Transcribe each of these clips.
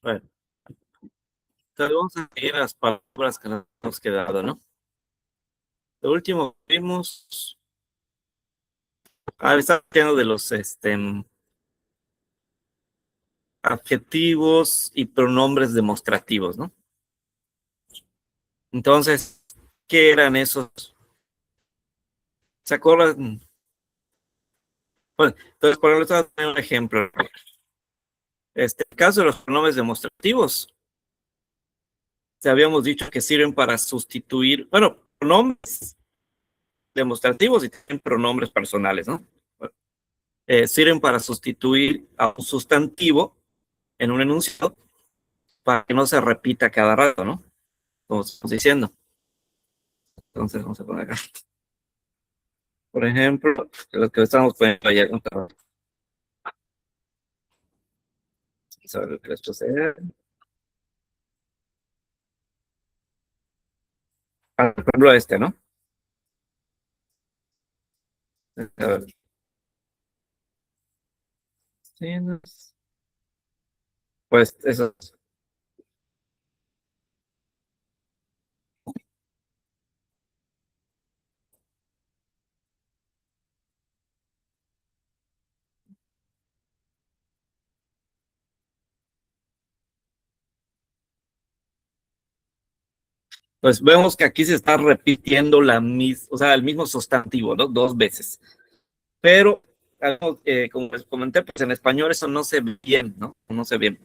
Bueno, entonces vamos a seguir las palabras que nos hemos quedado, ¿no? Lo último que vimos, está hablando de los adjetivos y pronombres demostrativos, ¿no? Entonces, ¿qué eran esos? ¿Se acuerdan? Bueno, entonces, por ejemplo, voy a poner un ejemplo. El caso de los pronombres demostrativos, ya habíamos dicho que sirven para sustituir, bueno, pronombres demostrativos y también pronombres personales, ¿no? Sirven para sustituir a un sustantivo en un enunciado para que no se repita cada rato, ¿no? Como estamos diciendo. Entonces, vamos a poner acá. Por ejemplo, lo que estamos poniendo ayer, ¿no? Vamos a ver lo que les procede. Por ejemplo, ¿no? A ver. Sí, pues eso. Pues vemos que aquí se está repitiendo o sea, el mismo sustantivo, ¿no? Dos veces. Pero, como les comenté, pues en español eso no se ve bien, ¿no? No se ve,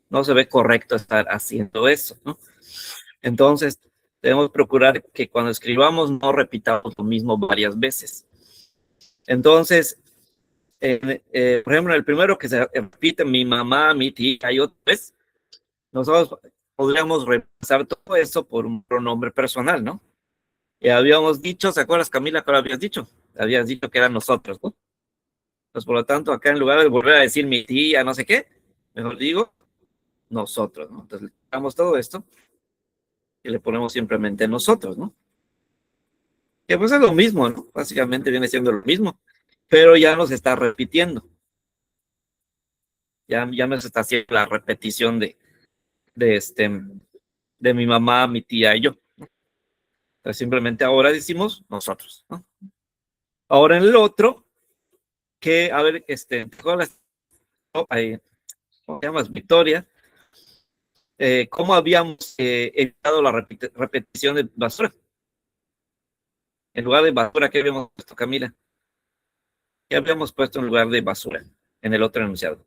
no se ve correcto estar haciendo eso, ¿no? Entonces, debemos procurar que cuando escribamos no repitamos lo mismo varias veces. Entonces, por ejemplo, el primero que se repite, mi mamá, mi tía y otra vez, nosotros podríamos reemplazar todo eso por un pronombre personal, ¿no? Y habíamos dicho, ¿se acuerdas, Camila, que lo habías dicho? Habías dicho que eran nosotros, ¿no? Pues por lo tanto, acá en lugar de volver a decir mi tía, no sé qué, mejor digo nosotros, ¿no? Entonces, le damos todo esto y le ponemos simplemente nosotros, ¿no? Que pues es lo mismo, ¿no? Básicamente viene siendo lo mismo, pero ya nos está repitiendo, ya nos está haciendo la repetición de mi mamá, mi tía y yo. Entonces, simplemente ahora decimos nosotros, ¿no? Ahora en el otro, que, a ver, ¿cómo te llamas? Victoria, ¿cómo habíamos evitado la repetición de basura? En lugar de basura, ¿qué habíamos puesto, Camila? ¿Qué habíamos puesto en lugar de basura en el otro enunciado?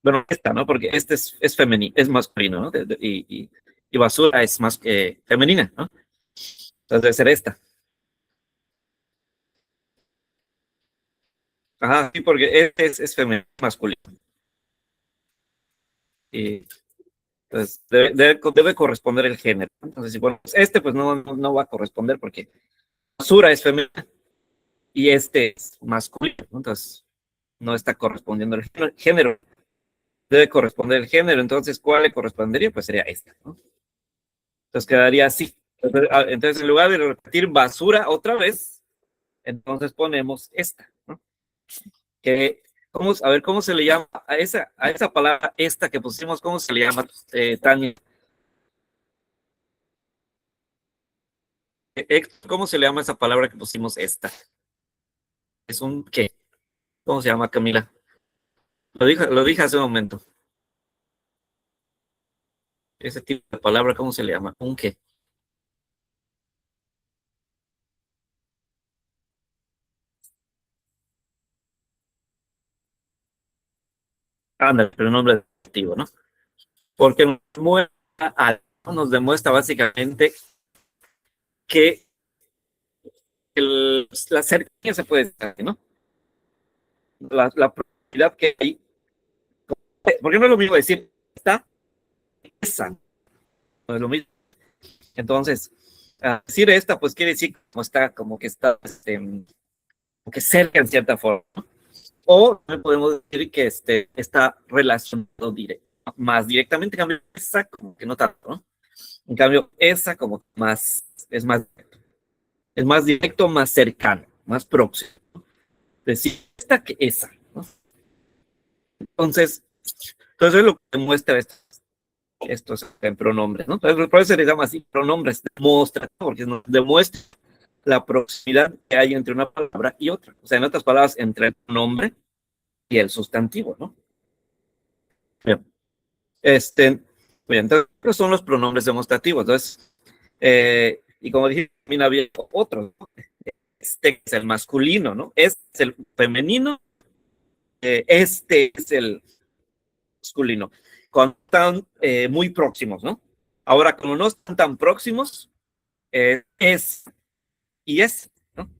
Bueno, esta, ¿no? Porque este es femenino, es masculino, ¿no? Y basura es más femenina, ¿no? Entonces debe ser esta. Ajá, sí, porque este es femenino, masculino. Y entonces debe corresponder el género. Entonces, bueno, pues este pues no va a corresponder porque basura es femenina y este es masculino, ¿no? Entonces no está correspondiendo el género. Debe corresponder el género. Entonces, ¿cuál le correspondería? Pues sería esta, ¿no? Entonces quedaría así. Entonces, en lugar de repetir basura otra vez, entonces ponemos esta, ¿no? Que, a ver, ¿cómo se le llama a esa palabra, esta que pusimos, cómo se le llama, Tania? ¿Cómo se le llama esa palabra que pusimos, esta? ¿Es un qué? ¿Cómo se llama, Camila? Lo dije hace un momento. Ese tipo de palabra, ¿cómo se le llama? ¿Un qué? Anda, pero nombre adjetivo, ¿no? Porque nos demuestra básicamente que la cercanía se puede estar, ¿no? La probabilidad que hay, porque no es lo mismo decir esta, esa, no es lo mismo. Entonces, decir esta, pues quiere decir como que está, como que cerca en cierta forma. O podemos decir que está relacionado más directamente, en cambio, esa como que no tanto, ¿no? En cambio, esa como más, es más directo, más cercano, más próximo. decir esta que esa, ¿no? Entonces es lo que demuestra estos en pronombres, ¿no? Entonces, por eso se les llama así pronombres, demuestra, porque nos demuestra la proximidad que hay entre una palabra y otra. O sea, en otras palabras, entre el pronombre y el sustantivo, ¿no? Bien. Bien, entonces son los pronombres demostrativos. Entonces, y como dije, también había otros, ¿no? Este es el masculino, ¿no? Este es el femenino, este es el masculino. Cuando están muy próximos, ¿no? Ahora, como no están tan próximos, es y es, ¿no?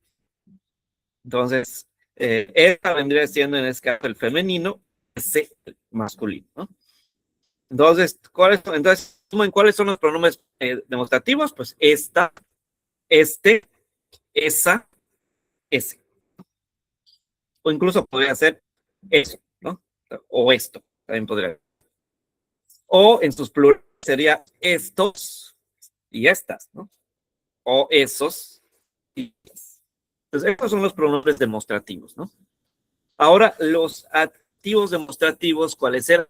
Entonces, esta vendría siendo en este caso el femenino, ese el masculino, ¿no? Entonces, ¿cuáles son los pronombres demostrativos? Pues esta, este, esa, ese. O incluso podría ser eso, ¿no? O esto, también podría. O en sus plurales sería estos y estas, ¿no? O esos y estas. Entonces, estos son los pronombres demostrativos, ¿no? Ahora, los adjetivos demostrativos, ¿cuáles eran?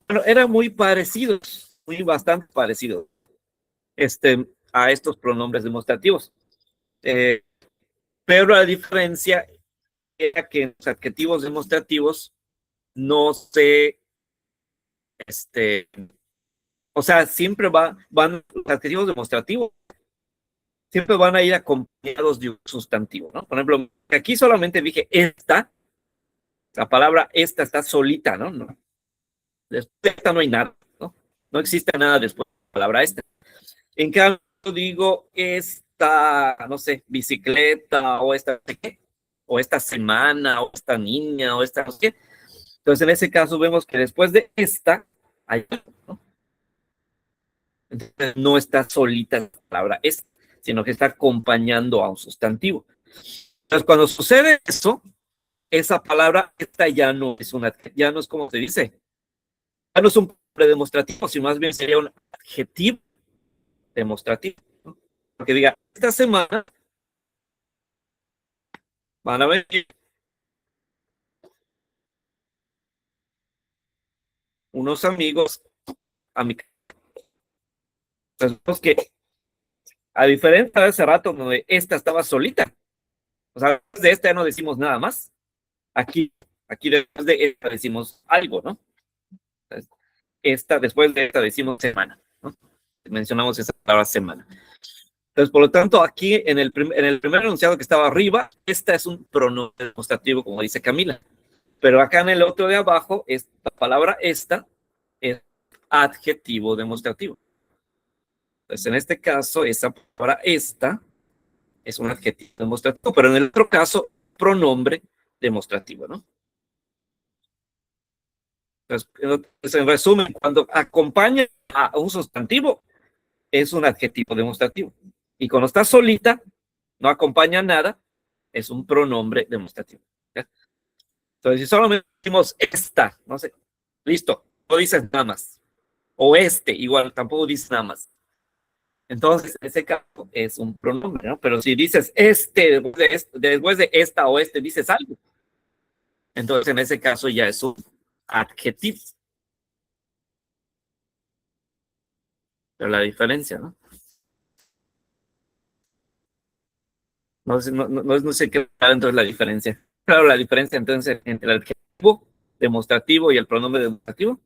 Bueno, eran muy parecidos, muy bastante parecidos a estos pronombres demostrativos. Pero la diferencia era que los adjetivos demostrativos no se, o sea, siempre van, los adjetivos demostrativos siempre van a ir acompañados de un sustantivo, ¿no? Por ejemplo, aquí solamente dije esta, la palabra esta está solita, ¿no? Después de esta no hay nada, ¿no? No existe nada después de la palabra esta. En cambio, digo esta, no sé, bicicleta o esta, ¿qué? O esta semana, o esta niña, o esta, no sé qué. Entonces, en ese caso vemos que después de esta, hay algo, ¿no? Entonces, no está solita la palabra esta, sino que está acompañando a un sustantivo. Entonces, cuando sucede eso, esa palabra esta ya no es como se dice, ya no es un demostrativo, sino más bien sería un adjetivo demostrativo, ¿no? Porque diga, esta semana van a venir unos amigos a mi casa. Entonces, que a diferencia de hace rato donde esta estaba solita, o sea, de esta ya no decimos nada más. Aquí, aquí después de esta decimos algo, ¿no? Después de esta decimos semana, ¿no? Mencionamos esa palabra semana. Entonces, por lo tanto, aquí en el primer enunciado que estaba arriba, esta es un pronombre demostrativo, como dice Camila. Pero acá en el otro de abajo, esta palabra esta es adjetivo demostrativo. Entonces, en este caso, esa palabra esta es un adjetivo demostrativo, pero en el otro caso, pronombre demostrativo, ¿no? Entonces, en resumen, cuando acompaña a un sustantivo, es un adjetivo demostrativo. Y cuando está solita, no acompaña nada, es un pronombre demostrativo. ¿Ya? Entonces, si solamente decimos esta, no sé, listo, no dices nada más. O igual, tampoco dices nada más. Entonces, en ese caso es un pronombre, ¿no? Pero si dices después de esta o dices algo. Entonces, en ese caso ya es un adjetivo. Pero la diferencia, ¿no? No sé qué dentro es la diferencia. Claro, la diferencia entonces entre el adjetivo demostrativo y el pronombre demostrativo.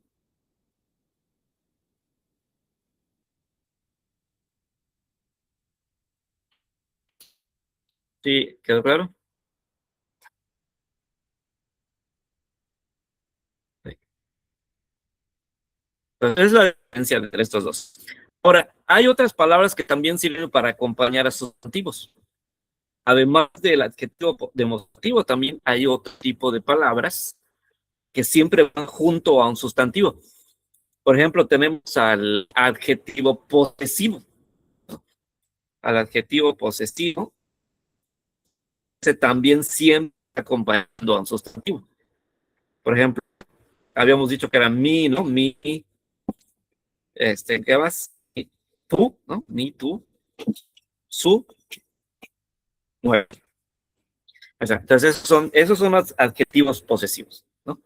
Sí, ¿quedó claro? Sí. Entonces, es la diferencia entre estos dos. Ahora, hay otras palabras que también sirven para acompañar a sustantivos. Además del adjetivo demostrativo, también hay otro tipo de palabras que siempre van junto a un sustantivo. Por ejemplo, tenemos al adjetivo posesivo. Al adjetivo posesivo, se también siempre acompañando a un sustantivo. Por ejemplo, habíamos dicho que era mi, ¿no? Mi, ¿qué más? Tú, ¿no? Mi, tú, su, mueve. Exacto. Entonces, esos son los adjetivos posesivos, ¿no?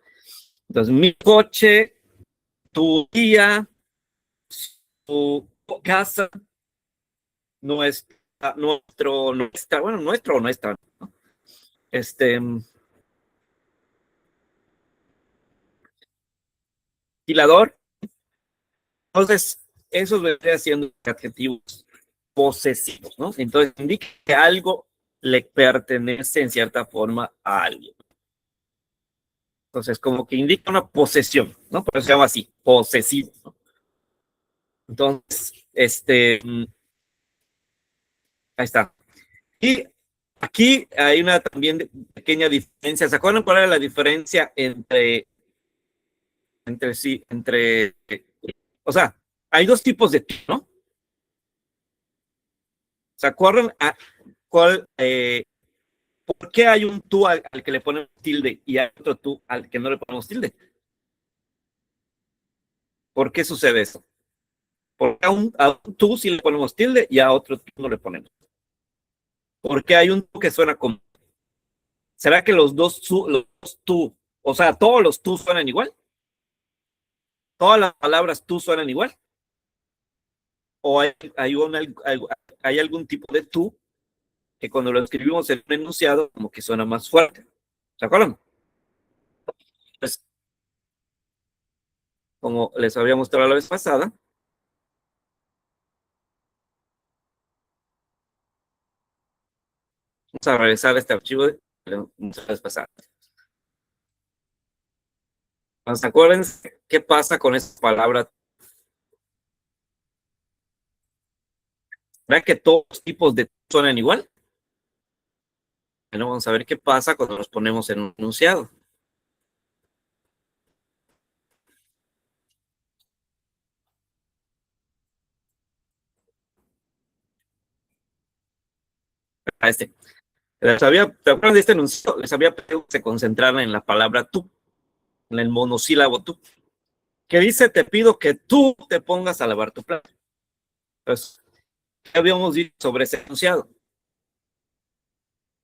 Entonces, mi coche, tu día, tu casa, nuestra, bueno, nuestro o nuestra, ¿no? Ventilador. Entonces, esos vendrían siendo adjetivos posesivos, ¿no? Entonces, indica que algo le pertenece en cierta forma a alguien. Entonces, como que indica una posesión, ¿no? Por eso se llama así, posesivo, ¿no? Entonces, ahí está. Y aquí hay una también pequeña diferencia. ¿Se acuerdan cuál era la diferencia o sea, hay dos tipos de tú, ¿no? ¿Se acuerdan por qué hay un tú al que le ponemos tilde y hay otro tú al que no le ponemos tilde? ¿Por qué sucede eso? Porque a un tú sí le ponemos tilde y a otro tú no le ponemos. ¿Por qué hay un tú que suena como? ¿Será que los dos tú, o sea, todos los tú suenan igual? ¿Todas las palabras tú suenan igual? ¿O hay algún tipo de tú que cuando lo escribimos en un enunciado como que suena más fuerte? ¿Se acuerdan? Pues, como les había mostrado la vez pasada, vamos a regresar a este archivo de la vez pasada. Entonces, acuérdense qué pasa con esa palabra. ¿Verdad que todos los tipos de suenan igual? Bueno, vamos a ver qué pasa cuando los ponemos en un enunciado. A ¿te acuerdas de este enunciado? Les había pedido que se concentraran en la palabra tú, en el monosílabo tú, que dice, te pido que tú te pongas a lavar tu plato. Pues, ¿qué habíamos dicho sobre ese enunciado?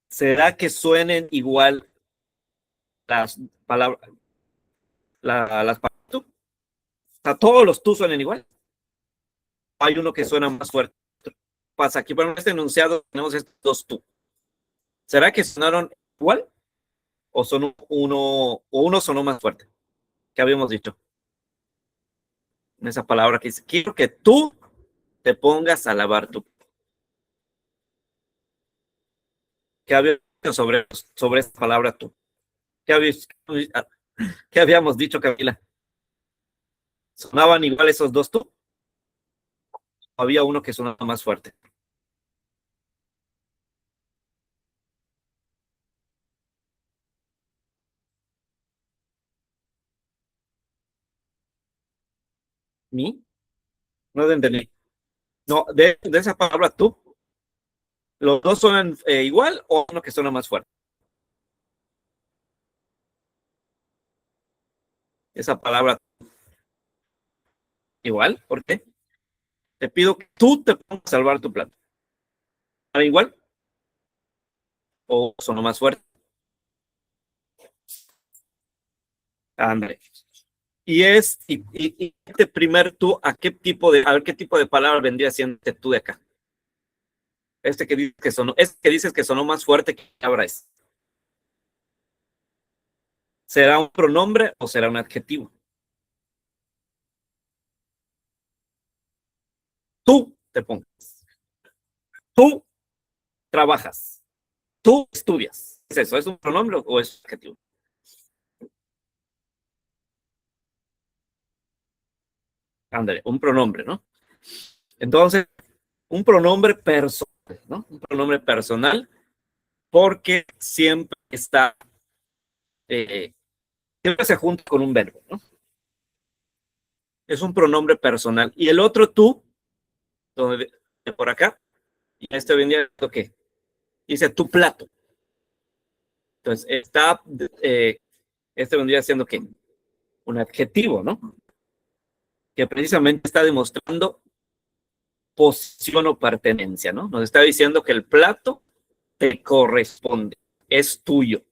¿Será que suenen igual las palabras, las palabras tú? O sea, todos los tú suenan igual. Hay uno que suena más fuerte. Pasa aquí, por este enunciado tenemos estos dos tú. ¿Será que sonaron igual? ¿O son uno sonó más fuerte? ¿Qué habíamos dicho? En esa palabra que dice, quiero que tú te pongas a lavar tu. ¿Qué habíamos dicho sobre esta palabra tú? ¿Qué habíamos dicho, Camila? ¿Sonaban igual esos dos tú? ¿O había uno que sonaba más fuerte? ¿Mi? No lo entendí. No, de esa palabra tú, ¿los dos suenan igual o uno que suena más fuerte? Esa palabra igual, ¿por qué? Te pido que tú te pongas a salvar tu plato. ¿Suena igual o sonó más fuerte? Ándale. Y este primer tú, a ver qué tipo de palabra vendría siendo este tú de acá. Este que dices que sonó más fuerte, ¿qué palabra es? ¿Será un pronombre o será un adjetivo? Tú te pongas. Tú trabajas. Tú estudias. ¿Es eso? ¿Es un pronombre o es un adjetivo? Ándale, un pronombre, ¿no? Entonces, un pronombre personal, ¿no? Un pronombre personal porque siempre se junta con un verbo, ¿no? Es un pronombre personal. Y el otro tú, donde, de por acá, y este vendría lo que dice tu plato. Entonces, este vendría siendo que un adjetivo, ¿no? Que precisamente está demostrando posición o pertenencia, ¿no? Nos está diciendo que el plato te corresponde. es tuyo.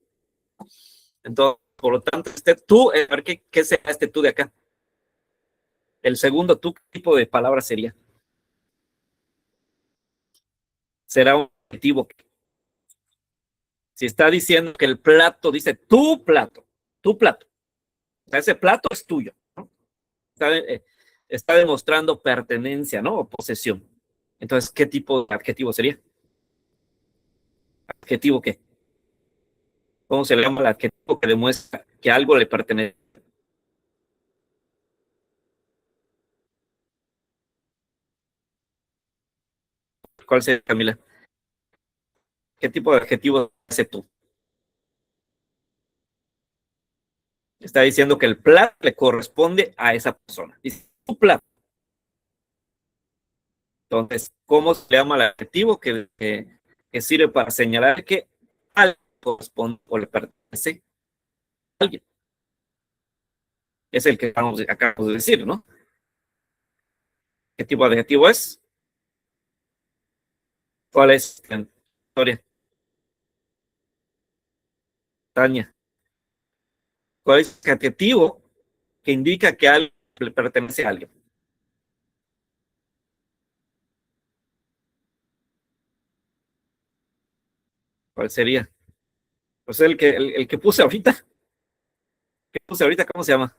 Entonces, por lo tanto, este tú, a ver qué será este tú de acá. El segundo tú, ¿qué tipo de palabra sería? Será un adjetivo. Si está diciendo que el plato, dice tu plato, tu plato. O sea, ese plato es tuyo, ¿no? Está demostrando pertenencia, ¿no? O posesión. Entonces, ¿qué tipo de adjetivo sería? ¿Adjetivo qué? ¿Cómo se le llama el adjetivo que demuestra que algo le pertenece? ¿Cuál sería, Camila? ¿Qué tipo de adjetivo hace tú? Está diciendo que el plato le corresponde a esa persona. Dice tu plato. Entonces, ¿cómo se le llama el adjetivo que sirve para señalar que algo corresponde o le pertenece a alguien? Es el que acabamos de decir, ¿no? ¿Qué tipo de adjetivo es? ¿Cuál es la historia? Tania. ¿Cuál es el adjetivo que indica que algo le pertenece a alguien? ¿Cuál sería? Pues el que puse ahorita. ¿Qué puse ahorita? ¿Cómo se llama?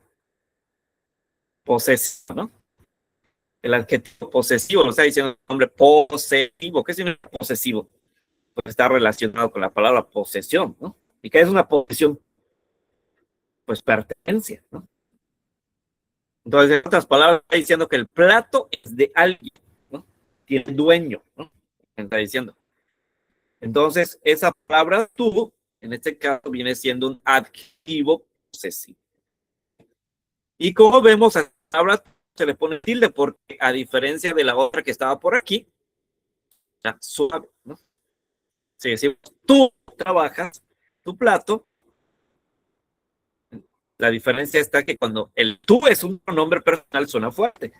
Posesivo, ¿no? El adjetivo posesivo, lo está diciendo el nombre posesivo. ¿Qué significa posesivo? Pues está relacionado con la palabra posesión, ¿no? ¿Y qué es una posesión? Pues pertenencia, ¿no? Entonces, en otras palabras, está diciendo que el plato es de alguien, ¿no? Tiene dueño, ¿no? Está diciendo. Entonces, esa palabra tú, en este caso, viene siendo un adjetivo posesivo. Y como vemos, a la palabra se le pone tilde porque, a diferencia de la otra que estaba por aquí, ya suave, ¿no? Si decimos tú trabajas, tu plato, la diferencia está que cuando el tú es un pronombre personal suena fuerte,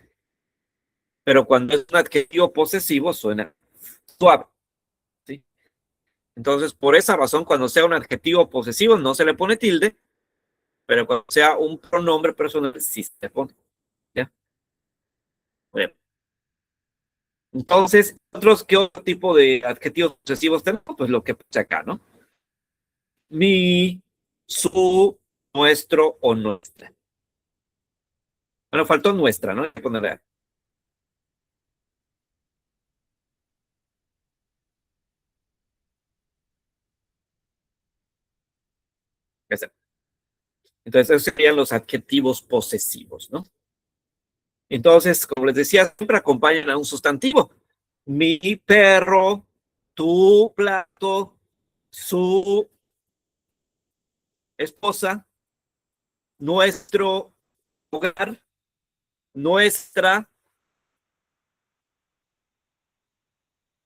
pero cuando es un adjetivo posesivo suena suave, ¿sí? Entonces, por esa razón, cuando sea un adjetivo posesivo no se le pone tilde, pero cuando sea un pronombre personal sí se le pone, ¿ya? Bueno, entonces, ¿qué otro tipo de adjetivos posesivos tenemos? Pues lo que puse acá, ¿no? Mi, su, nuestro o nuestra. Bueno, faltó nuestra, ¿no? Hay que ponerle. Entonces, esos serían los adjetivos posesivos, ¿no? Entonces, como les decía, siempre acompañan a un sustantivo. Mi perro, tu plato, su esposa, nuestro hogar, nuestra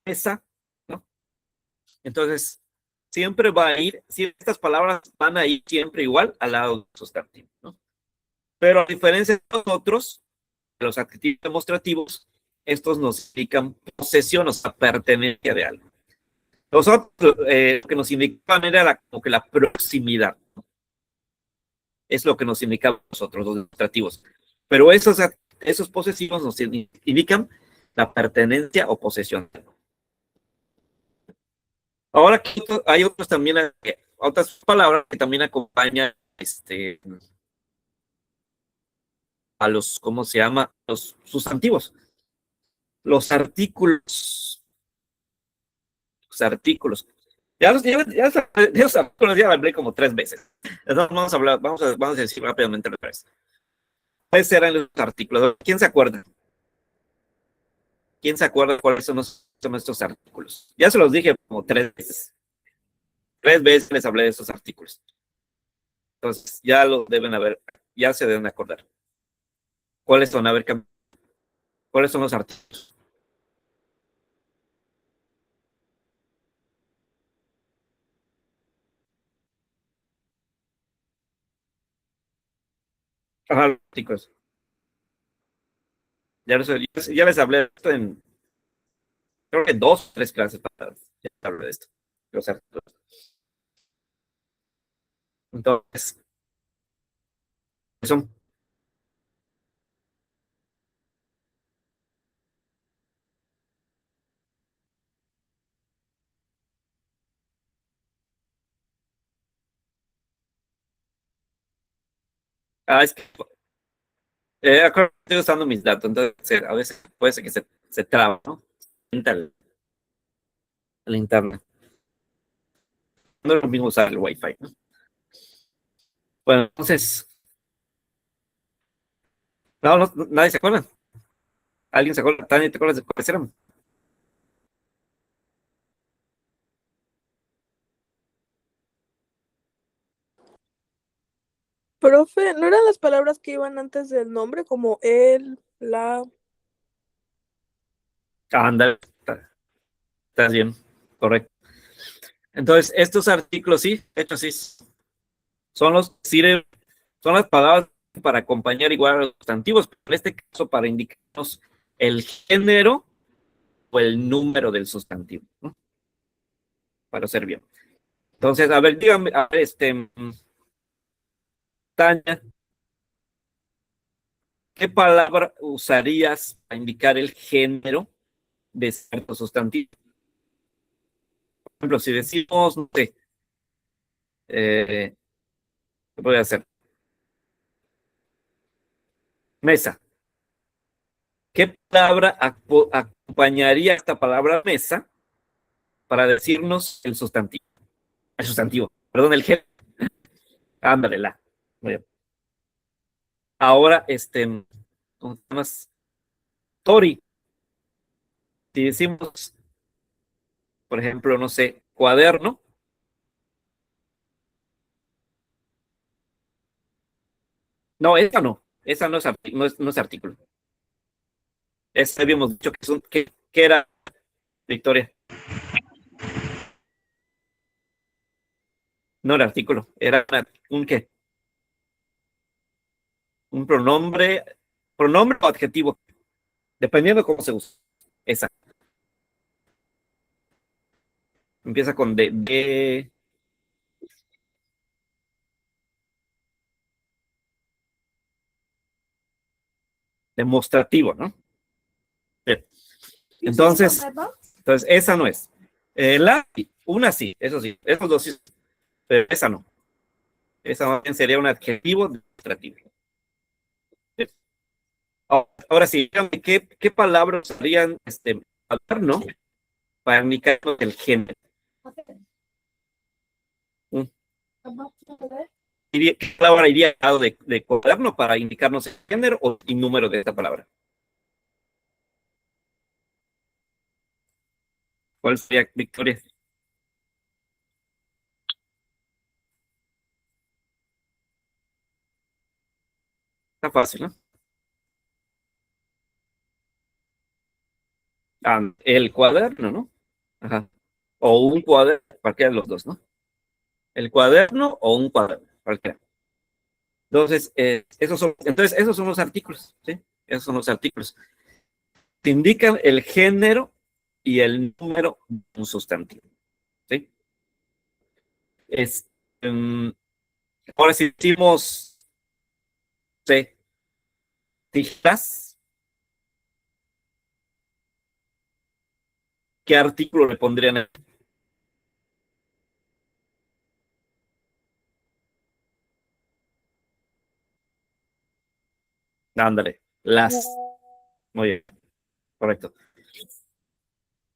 mesa, ¿no? Entonces, siempre va a ir, si estas palabras van a ir siempre igual al lado del sustantivo, ¿no? Pero a diferencia de nosotros, los adjetivos demostrativos, estos nos indican posesión, o sea, pertenencia de algo. Los otros que nos indicaban era como que la proximidad. Es lo que nos indicaban nosotros, los demostrativos. Pero esos posesivos nos indican la pertenencia o posesión. Ahora hay otros también, otras palabras que también acompañan a los, ¿cómo se llama? Los sustantivos. Los artículos. Los artículos. Ya hablé como 3 veces. Entonces vamos a hablar, vamos a decir rápidamente otra vez. ¿Cuáles eran los artículos? ¿Quién se acuerda? ¿Quién se acuerda cuáles son estos artículos? Ya se los dije como 3 veces. 3 veces les hablé de estos artículos. Entonces ya lo deben haber, ya se deben acordar. ¿Cuáles son? A ver, ¿cuáles son los artículos? Ajá, los artículos. Ya les hablé de esto en, creo que 2 o 3 clases pasadas. Ya hablé de esto. Los artículos. Entonces, son, es que acuérdate, estoy usando mis datos, entonces a veces puede ser que se traba, ¿no? El internet. No es lo mismo usar el Wi-Fi, ¿no? Bueno, entonces, no, nadie se acuerda. ¿Alguien se acuerda? ¿Tania, te acuerdas de cuáles eran? Profe, ¿no eran las palabras que iban antes del nombre, como él, la? Anda, estás bien, correcto. Entonces, estos artículos sí, de hecho sí, sirven, son las palabras para acompañar igual a los sustantivos, pero en este caso para indicarnos el género o el número del sustantivo, ¿no? Para ser bien. Entonces, a ver, dígame, a ver, Tania, ¿qué palabra usarías para indicar el género de cierto sustantivo? Por ejemplo, si decimos, no sé, ¿qué voy a hacer? Mesa. ¿Qué palabra acompañaría esta palabra mesa para decirnos el sustantivo, perdón, el género? Ándale, la. Muy bien. Ahora, ¿cómo se llama? Tori. Si decimos, por ejemplo, no sé, cuaderno, no, esa no es, no es artículo. Esa habíamos dicho que, que era, Victoria, no era artículo, era un qué, un pronombre o adjetivo, dependiendo de cómo se usa. Esa, empieza con demostrativo, ¿no? Bien. Entonces, esa no es. Una sí, eso sí, esos dos sí, pero esa no. Esa más bien sería un adjetivo demostrativo. Bien. Ahora sí, dígame, ¿qué palabras serían hablar, ¿no? Para indicar el género. Mm. ¿Qué palabra iría al lado de cuaderno para indicarnos el género o el número de esta palabra? ¿Cuál sería, Victoria? Está fácil, ¿no? El cuaderno, ¿no? Ajá. O un cuaderno, cualquiera de los dos, ¿no? El cuaderno o un cuaderno, cualquiera. Entonces, esos son los artículos, ¿sí? Esos son los artículos. Te indican el género y el número de un sustantivo, ¿sí? Es, um, ahora si decimos, sí, tijeras, ¿qué artículo le pondrían? Ándale, las. Muy bien, correcto.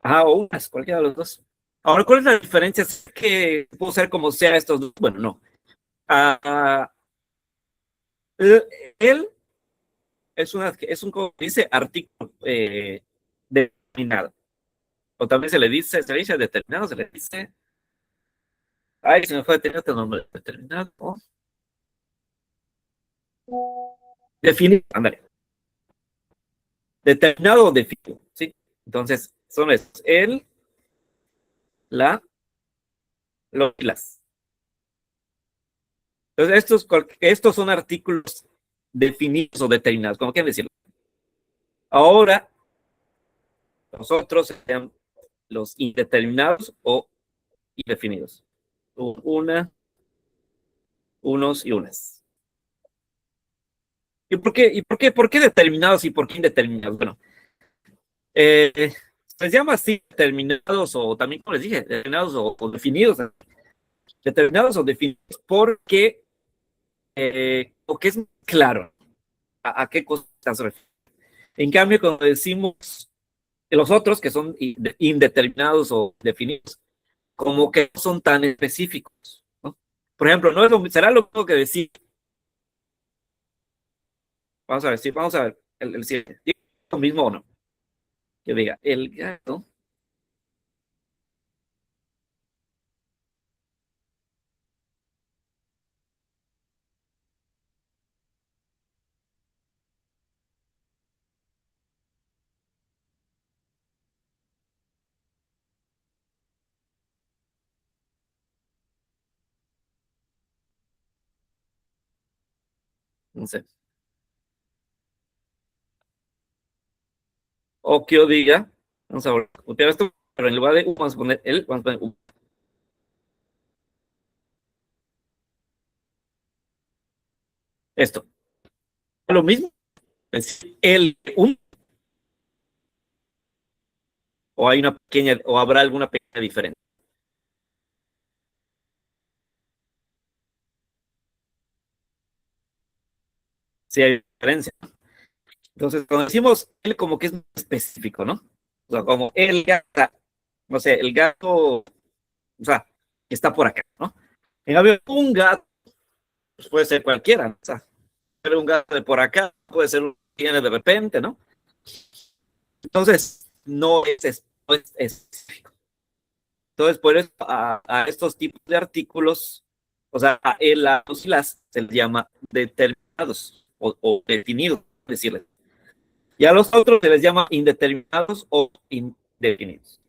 Ajá, o unas, cualquiera de los dos. Ahora, ¿cuál es la diferencia? ¿Es que puedo ser como sea estos dos? Bueno, no. Ah, él es un, como dice, artículo determinado. O también se le dice determinado, se le dice, ay, se me fue tener otro nombre, determinado, o definido, ándale, determinado o definido, ¿sí? Entonces, son estos, el, la, los y las. Entonces, estos son artículos definidos o determinados, como quieren decirlo. Ahora, nosotros serían los indeterminados o indefinidos. Una, unos y unas. ¿Por qué determinados y por qué indeterminados? Bueno, se llama así determinados o también, como les dije, determinados o definidos. Determinados o definidos porque o que es claro a qué cosas se refiere. En cambio, cuando decimos los otros que son indeterminados o definidos, como que no son tan específicos, ¿no? Por ejemplo, no es será lo mismo que decir, vamos a ver, el siguiente, lo mismo o no, que diga, el gato, no sé, o que yo diga, vamos a voltear esto, pero en lugar de U vamos a poner el, vamos a poner U. Esto, lo mismo, es el, un, o hay una pequeña, o habrá alguna pequeña diferencia. Si hay diferencia. Entonces, cuando decimos él, como que es muy específico, ¿no? O sea, como el gato, no sé, el gato, o sea, que está por acá, ¿no? En cambio, un gato pues puede ser cualquiera, ¿no? O sea, puede ser un gato de por acá, puede ser un que viene de repente, ¿no? Entonces, no es específico. Entonces, por eso a estos tipos de artículos, o sea, a él, a los y las se les llama determinados o definidos, decirles. Y a los otros se les llama indeterminados o indefinidos,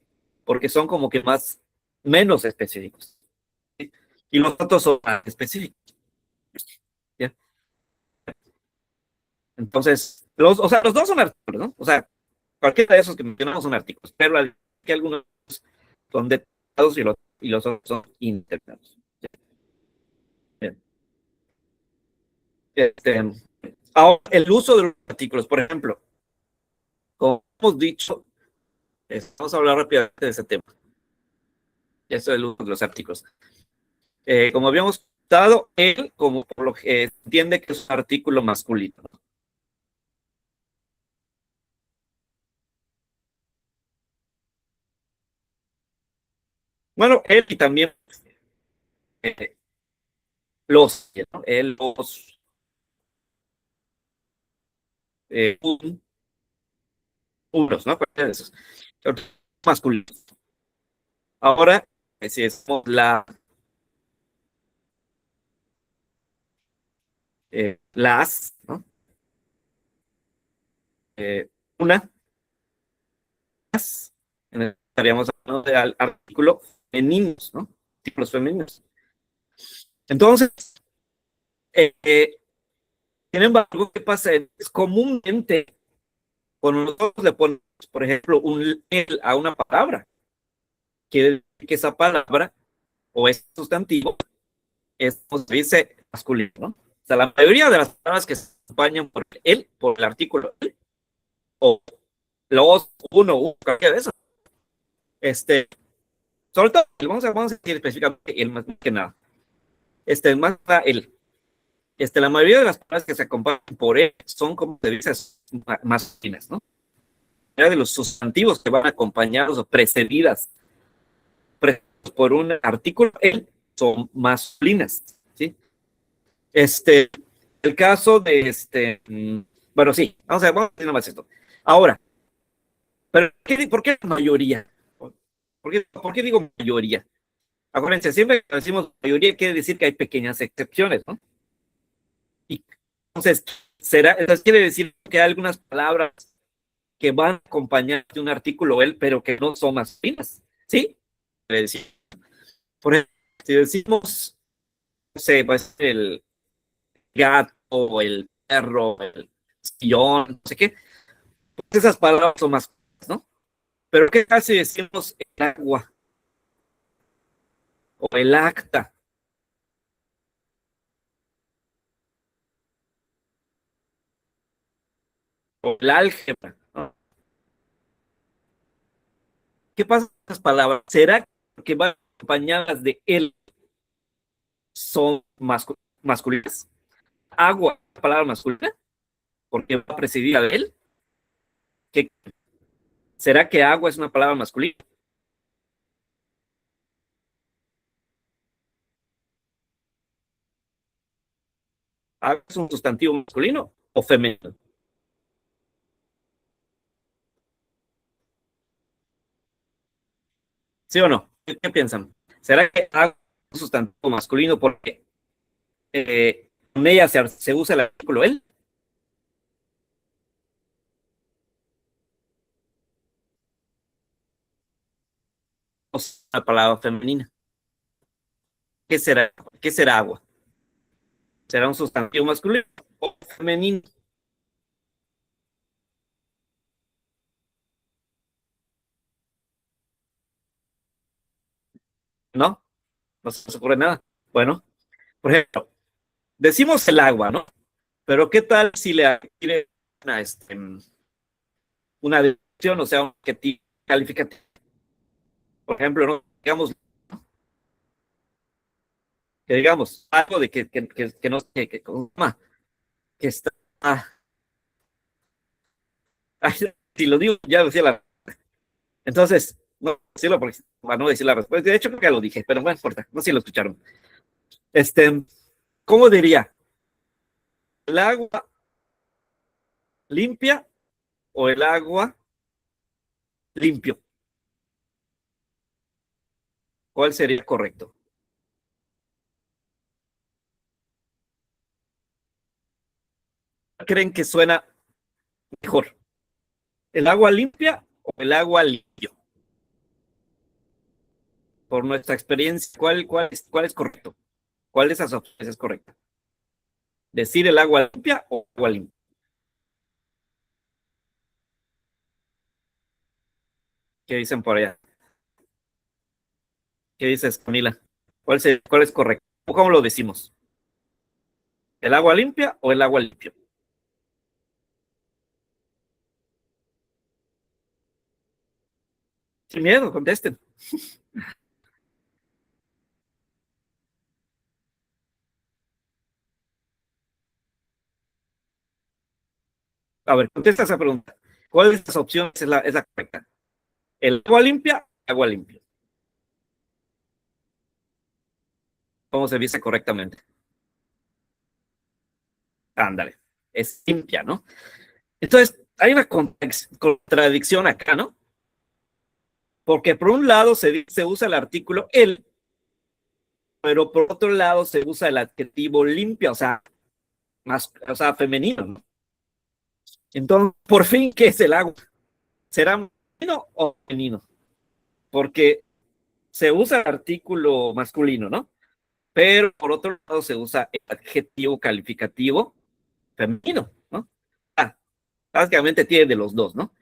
porque son como que menos específicos. ¿Sí? Y los otros son más específicos. ¿Ya? Entonces, o sea, los dos son artículos, ¿no? O sea, cualquiera de esos que mencionamos son artículos, pero que algunos son determinados y los otros son indeterminados. Bien. Este, ahora, el uso de los artículos, por ejemplo, como hemos dicho, vamos a hablar rápidamente de ese tema. Eso del uso de los artículos. Como habíamos dado, él, como por lo que entiende que es un artículo masculino. Bueno, él y también eh, ¿no? Él, los, un, unos, ¿no? Cualquiera de esos. Masculinos. Ahora, si es las, ¿no? Una, las, estaríamos hablando de artículo femeninos, ¿no? Artículos femeninos. Entonces, eh, eh, sin embargo, ¿qué pasa? Es comúnmente cuando nosotros le ponemos, por ejemplo, un el a una palabra, quiere decir que esa palabra o ese sustantivo es, como se dice, masculino, ¿no? O sea, la mayoría de las palabras que se acompañan por él, por el artículo él, o los, uno, cualquiera de esos, sobre todo, vamos a decir específicamente el más que nada, más el, la mayoría de las palabras que se acompañan por él son, como se dice, masculinas, ¿no? De los sustantivos que van acompañados o precedidas por un artículo, él, son masculinas, ¿sí? Este, el caso de bueno, sí, vamos a decir nomás esto. Ahora, ¿pero por qué la mayoría? ¿Por qué digo mayoría? Acuérdense, siempre que decimos mayoría quiere decir que hay pequeñas excepciones, ¿no? Y entonces, entonces quiere decir que hay algunas palabras que van acompañadas de un artículo él, pero que no son masculinas, ¿sí? Quiere decir, por ejemplo, si decimos, no sé, pues el gato, el perro, el sillón, no sé qué, pues esas palabras son masculinas, ¿no? Pero ¿qué tal si decimos el agua o el acta? o el álgebra, ¿no? ¿Qué pasa con las palabras? ¿Será que van acompañadas de él son masculinas? Agua, palabra masculina, porque va precedida de él. ¿Qué? ¿Será que agua es una palabra masculina? ¿Agua es un sustantivo masculino o femenino? ¿Sí o no? ¿Qué piensan? ¿Será que agua es un sustantivo masculino porque con ella se usa el artículo él? ¿O es una palabra femenina? ¿Qué será? ¿Qué será agua? ¿Será un sustantivo masculino o femenino? ¿No? No se os ocurre nada. Bueno, por ejemplo, decimos el agua, ¿no? Pero ¿qué tal si le adquiere una descripción, o sea, un adjetivo calificativo? Por ejemplo, ¿no? Digamos algo de que no sé, que está, ah, si lo digo, ya decía la, entonces, no decirlo porque, para no decir la respuesta, de hecho creo que ya lo dije, pero no importa, no sé si lo escucharon. Este, ¿Cómo diría? ¿El agua limpia o el agua limpio? ¿Cuál sería correcto? ¿Creen que suena mejor? ¿El agua limpia o el agua limpio? Por nuestra experiencia, ¿cuál es correcto? ¿Cuál de esas opciones es correcta? ¿Decir el agua limpia o agua limpia? ¿Qué dicen por allá? ¿Qué dices, Camila? ¿Cuál es correcto? ¿Cómo lo decimos? ¿El agua limpia o el agua limpio? Sin miedo, contesten. A ver, contesta esa pregunta. ¿Cuál de estas opciones es la correcta? ¿El agua limpia o agua limpio? ¿Cómo se dice correctamente? Ándale, es limpia, ¿no? Entonces, hay una contradicción acá, ¿no? Porque por un lado se usa el artículo el, pero por otro lado se usa el adjetivo limpia, o sea, femenino, ¿no? Entonces, por fin, ¿qué es el agua? ¿Será masculino o femenino? Porque se usa el artículo masculino, ¿no? Pero por otro lado se usa el adjetivo calificativo femenino, ¿no? Ah, básicamente tiene de los dos, ¿no?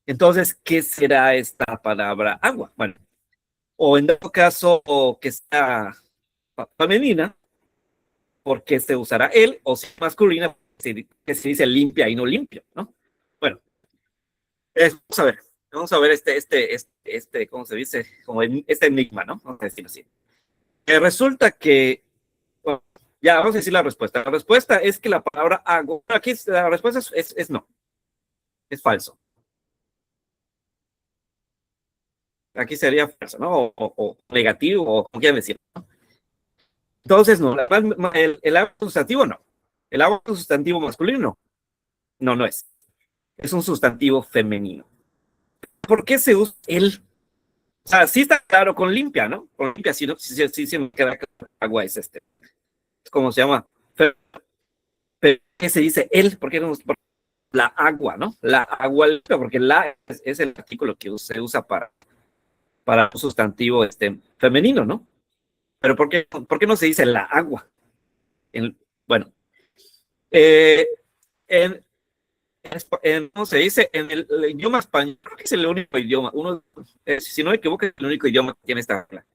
Entonces, ¿qué será esta palabra agua? Bueno, o en todo caso, o que sea femenina, porque se usará él, o si es masculina, que se dice limpia y no limpio, ¿no? Bueno, vamos a ver ¿cómo se dice? Como este enigma, ¿no? Vamos a decirlo así. Resulta que, bueno, ya vamos a decir la respuesta. La respuesta es que la palabra agua, aquí la respuesta es no, es falso. Aquí sería falso, ¿no? O negativo, o como quieran decir. Entonces, no, el agua sustantivo no. El agua sustantivo masculino no. No, no es. Es un sustantivo femenino. ¿Por qué se usa el? O sea, sí está claro con limpia, ¿no? Con limpia, sí, ¿no? Sí me queda claro. Agua es es como se llama. Pero, ¿qué se dice el? ¿Por qué no? La agua, ¿no? La agua, porque la es el artículo que se usa para un sustantivo femenino, ¿no? Pero ¿por qué no se dice la agua? Bueno, eh, en, ¿cómo se dice? En el idioma español, creo que es el único idioma, si no me equivoco, es el único idioma que tiene esta regla.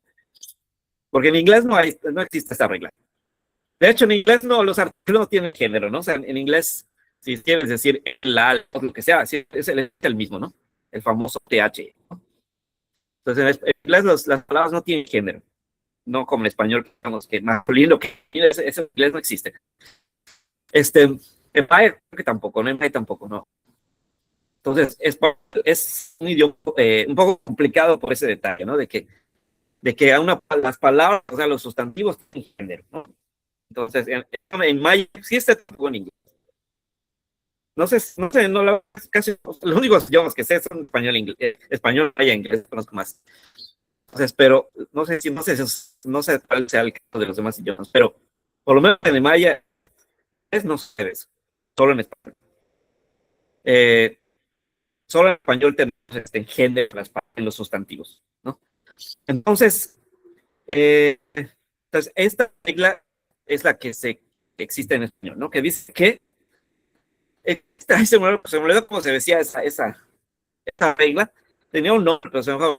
Porque en inglés no existe esta regla. De hecho, en inglés no, los artículos no tienen género, ¿no? O sea, en inglés Si quieres decir la, o lo que sea, es el mismo, ¿no? El famoso TH, ¿no? Entonces, en inglés las palabras no tienen género, no como en español, digamos que masculino, que eso en inglés no existe. En maya creo que tampoco, no en maya tampoco, no. Entonces, es un idioma un poco complicado por ese detalle, ¿no? De que las palabras, o sea, los sustantivos tienen género, ¿no? Entonces, en maya existe tampoco en inglés. No sé, casi los únicos idiomas que sé son español, inglés, español, maya, inglés, conozco más. Entonces, pero no sé cuál sea el caso de los demás idiomas, pero por lo menos en el maya no sé de eso, solo en español. Eh, Solo en español tenemos género en los sustantivos, ¿no? Entonces, esta regla es la que existe en español, ¿no? Que dice que, se me olvidó cómo se decía esa regla, tenía un nombre, pero se me fue.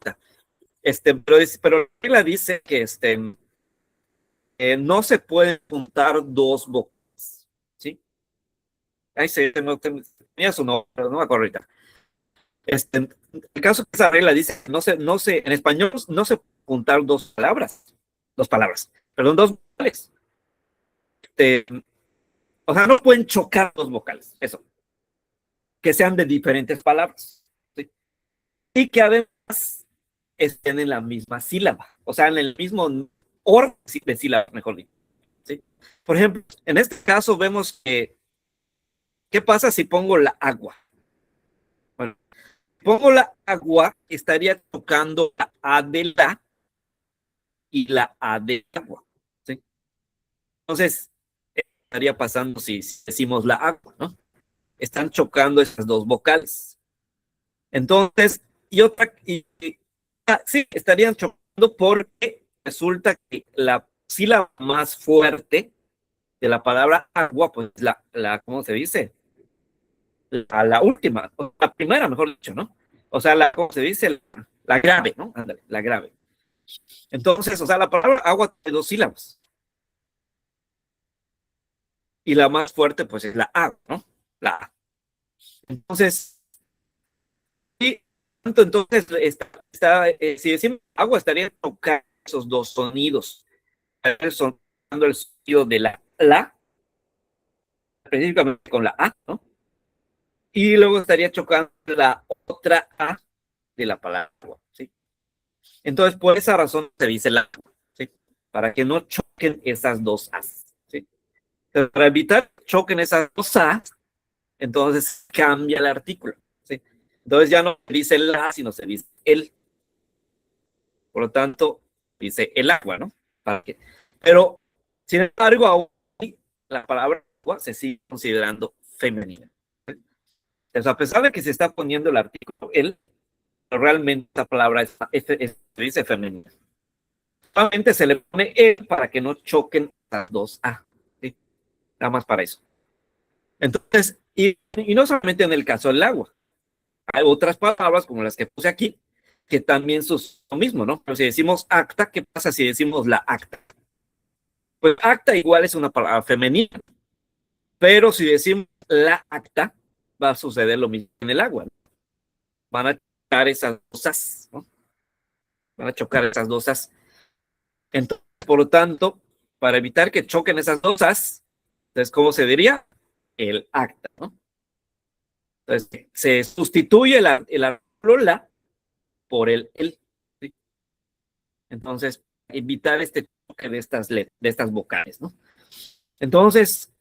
Pero la regla dice que no se pueden juntar dos vocales, ¿sí? Ahí tenía su nombre, pero no me acuerdo ahorita. En el caso que esa regla dice, en español no se pueden juntar dos vocales. O sea, no pueden chocar dos vocales, eso, que sean de diferentes palabras, ¿sí? Y que además estén en la misma sílaba, o sea, en el mismo orden de sílabas, mejor dicho, ¿sí? Por ejemplo, en este caso vemos que, ¿qué pasa si pongo la agua? Bueno, si pongo la agua, estaría tocando la A de la y la A de agua, ¿sí? Entonces, estaría pasando si decimos la agua, ¿no? Están chocando esas dos vocales. Entonces, sí, estarían chocando porque resulta que la sílaba más fuerte de la palabra agua, pues ¿cómo se dice? La última, la primera, mejor dicho, ¿no? O sea, ¿cómo se dice? La grave, ¿no? Ándale, la grave. Entonces, o sea, la palabra agua tiene dos sílabas. Y la más fuerte, pues es la A, ¿no? La A. Entonces, sí, entonces si decimos agua, estaría tocando esos dos sonidos. Sonando el sonido de la, específicamente con la A, ¿no? Y luego estaría chocando la otra A de la palabra, ¿sí? Entonces, por esa razón se dice la, ¿sí? Para que no choquen esas dos A's, ¿sí? Entonces, para evitar que choquen esas dos A's, entonces cambia el artículo, ¿sí? Entonces ya no se dice la, sino se dice el. Por lo tanto, dice el agua, ¿no? Pero, sin embargo, aún la palabra agua se sigue considerando femenina. Entonces, a pesar de que se está poniendo el artículo el, realmente la palabra se dice femenina. Solamente se le pone el para que no choquen las dos A, ¿sí? Nada más para eso. Entonces, y no solamente en el caso del agua, hay otras palabras como las que puse aquí que también son lo mismo, ¿no? Pero si decimos acta, ¿qué pasa si decimos la acta? Pues acta igual es una palabra femenina, pero si decimos la acta, va a suceder lo mismo en el agua, ¿no? Van a chocar esas cosas, ¿no? Van a chocar esas dosas. Entonces, por lo tanto, para evitar que choquen esas dosas, entonces, ¿cómo se diría? El acta, ¿no? Entonces, se sustituye el artículo la por el, ¿sí? Entonces, evitar este choque de estas vocales, ¿no? Entonces,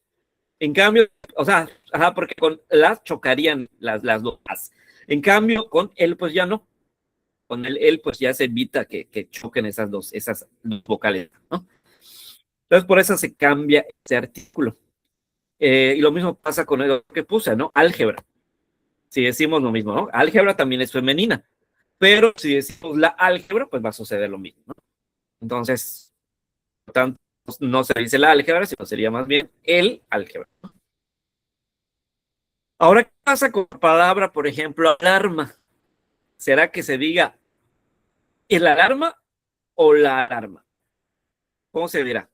en cambio, o sea, porque con las chocarían las dos. En cambio, con él, pues ya no. Con él, pues ya se evita que choquen esas dos vocales, ¿no? Entonces, por eso se cambia ese artículo. Y lo mismo pasa con lo que puse, ¿no? Álgebra. Si decimos lo mismo, ¿no? Álgebra también es femenina. Pero si decimos la álgebra, pues va a suceder lo mismo, ¿no? Entonces, por tanto, no se dice la álgebra, sino sería más bien el álgebra. Ahora, ¿qué pasa con la palabra, por ejemplo, alarma? ¿Será que se diga el alarma o la alarma? ¿Cómo se dirá?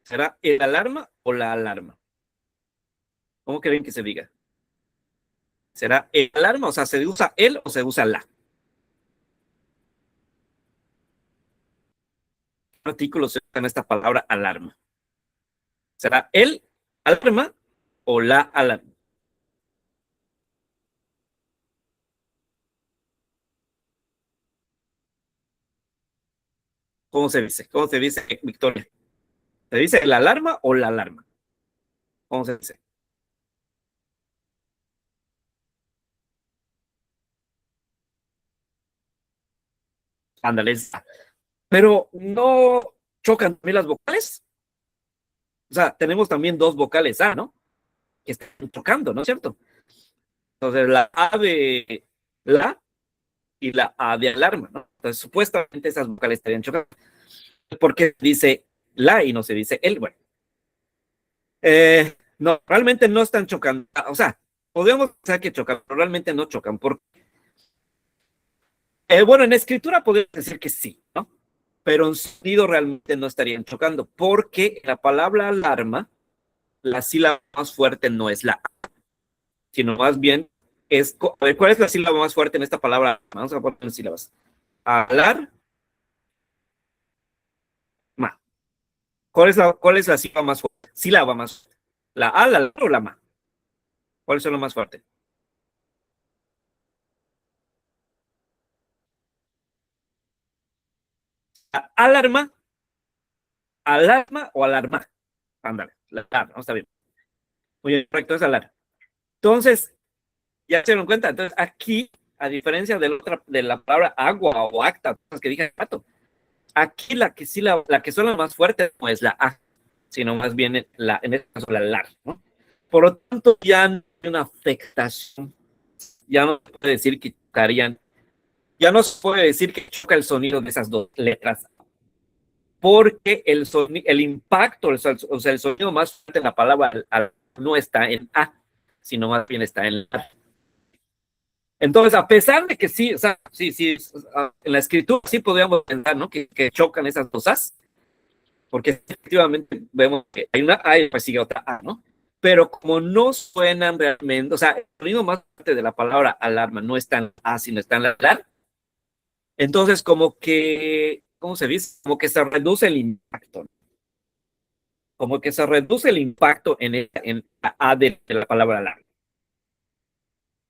¿Será el alarma o la alarma? ¿Cómo creen que se diga? ¿Será el alarma? O sea, ¿se usa el o se usa la? ¿Qué artículo se usa en esta palabra alarma? ¿Será el alarma o la alarma? ¿Cómo se dice? ¿Cómo se dice, Victoria? ¿Se dice el alarma o la alarma? ¿Cómo se dice? Ándale. Pero no chocan también las vocales. O sea, tenemos también dos vocales A, ¿no? Que están chocando, ¿no es cierto? Entonces, la A de la y la A de alarma, ¿no? Entonces, supuestamente esas vocales estarían chocando. ¿Por qué dice la y no se dice el? Bueno, no, realmente no están chocando. O sea, podríamos pensar que chocan, pero realmente no chocan. Bueno, en escritura podríamos decir que sí, ¿no? Pero en sonido realmente no estarían chocando, porque la palabra alarma, la sílaba más fuerte no es la A, sino más bien es. A ver, ¿cuál es la sílaba más fuerte en esta palabra? Vamos a poner sílabas. Alarma. ¿Cuál es la sílaba más fuerte? Sílaba más fuerte. ¿La A, la o la ma? ¿Cuáles son las más fuertes? Alarma, alarma o alarma. Ándale, la alarma, no está bien. Muy bien, correcto, es alarma. Entonces, ya se dieron cuenta. Entonces, aquí, a diferencia de la palabra agua o acta, que dije rato, aquí la que sí, la que suena más fuerte no es la A, sino más bien en este caso la LAR, ¿no? Por lo tanto, ya no hay una afectación, ya no se puede decir que chocarían, ya no se puede decir que choca el sonido de esas dos letras, porque el impacto, o sea, el sonido más fuerte en la palabra no está en A, sino más bien está en la. Entonces, a pesar de que sí, o sea, sí, sí, en la escritura sí podríamos pensar, ¿no? Que chocan esas cosas, porque efectivamente vemos que hay una A y pues sigue otra A, ¿no? Pero como no suenan realmente, o sea, el sonido más fuerte de la palabra alarma no está en A, sino está en la alarma, entonces como que, ¿cómo se dice? Como que se reduce el impacto, ¿no? Como que se reduce el impacto en la A de la palabra alarma.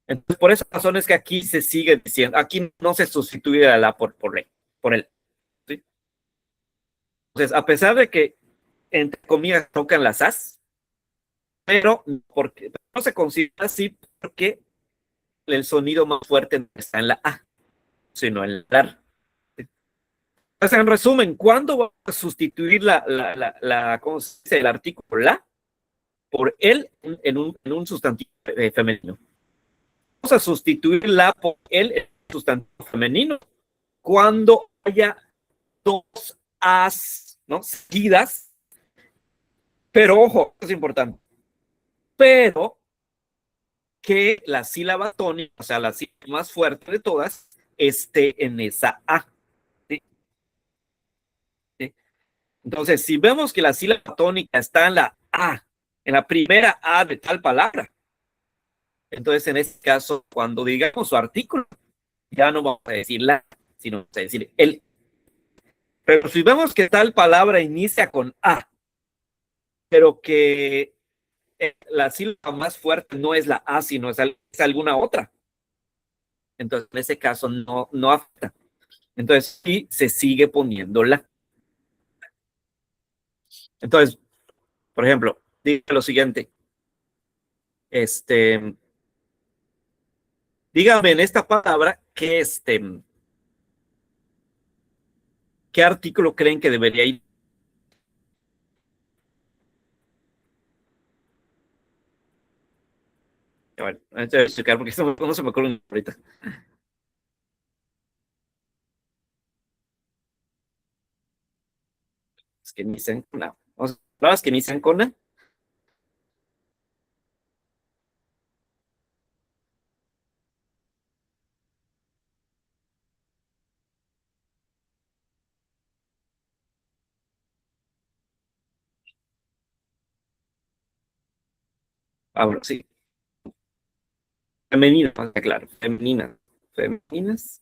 Entonces, por esa razón es que aquí se sigue diciendo, aquí no se sustituye a la por el. ¿Sí? Entonces, a pesar de que, entre comillas, tocan las as, pero no se considera así porque el sonido más fuerte no está en la A, sino en la R. Entonces, en resumen, ¿cuándo vamos a sustituir ¿cómo se dice? El artículo la por él en un sustantivo femenino? Vamos a sustituir la por él en un sustantivo femenino cuando haya dos as, ¿no? Seguidas, pero ojo, es importante, pero que la sílaba tónica, o sea, la sílaba más fuerte de todas, esté en esa A. ¿Sí? ¿Sí? Entonces, si vemos que la sílaba tónica está en la A, en la primera A de tal palabra, entonces en este caso, cuando digamos su artículo, ya no vamos a decir la, sino vamos a decir el. Pero si vemos que tal palabra inicia con A, pero que la sílaba más fuerte no es la A, sino es alguna otra, entonces en ese caso no afecta. Entonces sí se sigue poniendo la. Entonces, por ejemplo, diga lo siguiente, este, dígame en esta palabra qué artículo creen que debería ir. Bueno, antes de explicar porque no se me ocurre ahorita. Es que ni sean con la. Palabras que ni sean con la. Ahora sí. Femenina, claro. Femenina. Femeninas.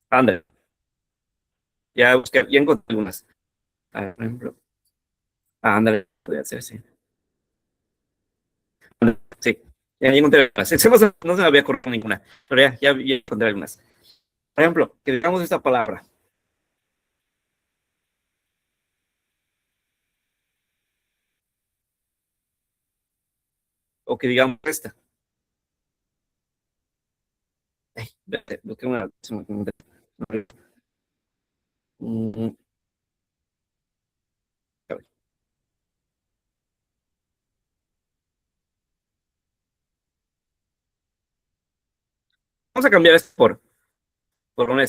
Ándale. Ya busqué, ya encontré algunas. Por ejemplo. Ándale, podría ser, sí. Sí. Ya encontré algunas. No se me había ocurrido ninguna. Pero ya encontré algunas. Por ejemplo, que digamos esta palabra. O que digamos esta. Ay, busqué una. Mm, Vamos a cambiar esto por un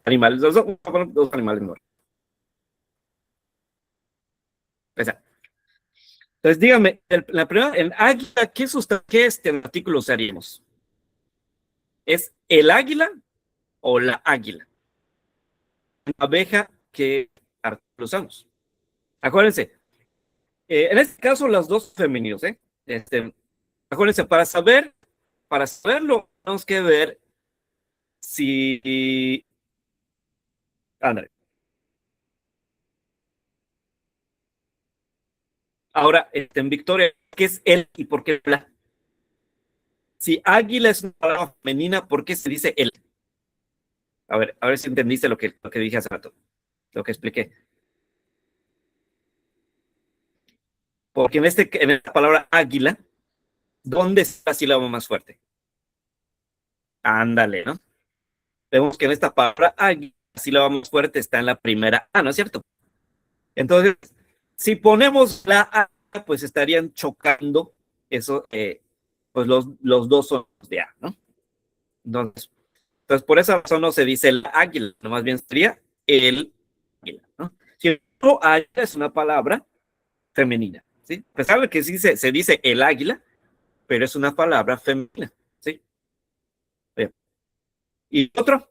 animal. Dos animales no. Entonces, dígame, la primera, en águila, ¿qué artículo usaríamos? ¿Es el águila o la águila? Abeja, ¿qué artículo usamos? Acuérdense, en este caso, las dos femeninos, ¿eh? Acuérdense, para saberlo, tenemos que ver si. Ándale. Ahora, en Victoria, ¿qué es él y por qué la? Si águila es una palabra femenina, ¿por qué se dice él? A ver si entendiste lo que dije hace rato, lo que expliqué. Porque en esta palabra águila, ¿dónde está la sílaba más fuerte? Ándale, ¿no? Vemos que en esta palabra águila, la sílaba más fuerte está en la primera A, ¿no es cierto? Entonces, si ponemos la A, pues estarían chocando eso, pues los dos son de A, ¿no? Entonces, por esa razón no se dice el águila, no más bien sería el águila, ¿no? Si el águila es una palabra femenina, ¿sí? A pesar de que sí se dice el águila, pero es una palabra femenina, ¿sí? Bien. Y otro,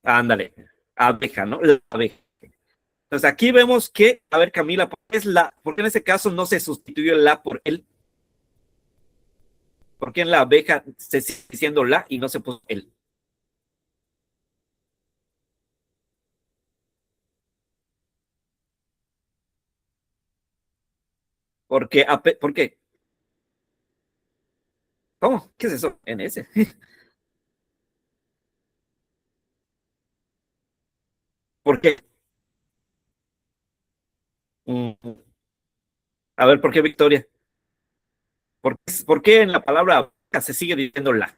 ándale, abeja, ¿no? La abeja. Entonces aquí vemos que, a ver, Camila, ¿por qué en ese caso no se sustituyó el la por el? ¿Por qué en la abeja se sigue diciendo la y no se puso el? ¿Por qué? ¿Cómo? ¿Qué es eso? En ese. ¿Por qué? Mm, A ver, ¿por qué Victoria? ¿Por qué en la palabra abeja se sigue diciendo la?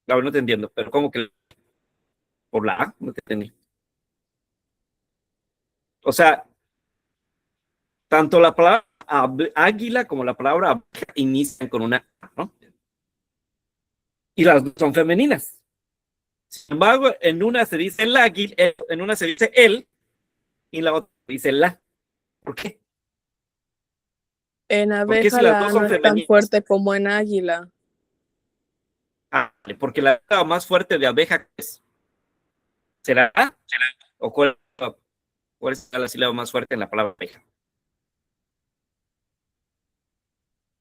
A ver, no te entiendo, pero ¿cómo que por la A? No te entendí. O sea, tanto la palabra águila como la palabra abeja inician con una A, ¿no? Y las dos son femeninas. Sin embargo, en una se dice el águila, en una se dice el, y la otra dice la. ¿Por qué? En Porque si abeja las la dos A no son es tan femeninas, fuerte como en águila. porque la más fuerte de abeja será A, o cuál es la sílaba más fuerte en la palabra abeja.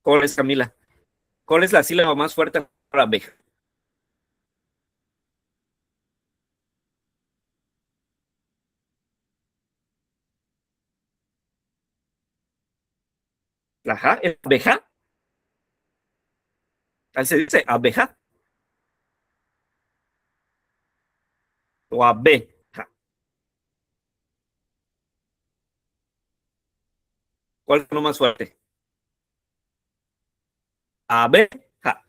¿Cuál es, Camila? ¿Cuál es la sílaba más fuerte en la palabra abeja? ¿La ja? ¿Es abeja? Ahí se dice abeja o abeja. ¿Cuál es lo más fuerte? Abeja.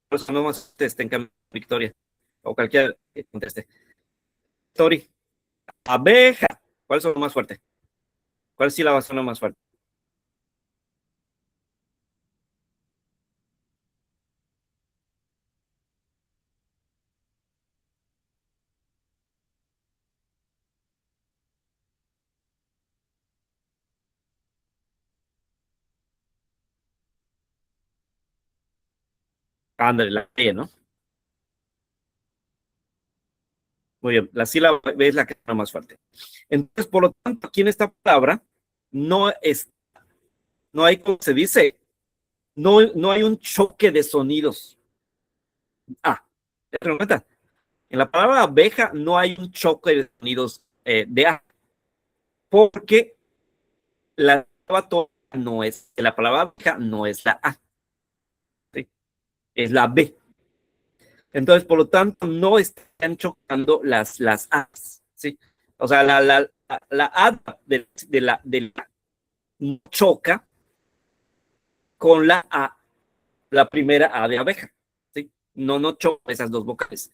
¿Cuál es lo más fuerte en cambio, Victoria? O cualquiera que conteste. Tori, abeja. ¿Cuál es lo más fuerte? ¿Cuál sílaba son lo más fuerte? Ándale, la B, ¿no? Muy bien, la sílaba B es la que está más fuerte. Entonces, por lo tanto, aquí en esta palabra no es, no hay, como se dice, no hay un choque de sonidos. Ah, ¿te das cuenta? En la palabra abeja no hay un choque de sonidos de A, porque la no es, la palabra abeja no es la A, ¿sí? Es la B. Entonces, por lo tanto, no están chocando las A's, ¿sí? O sea, la A de la no choca con la A, la primera A de abeja, ¿sí? No choca esas dos vocales,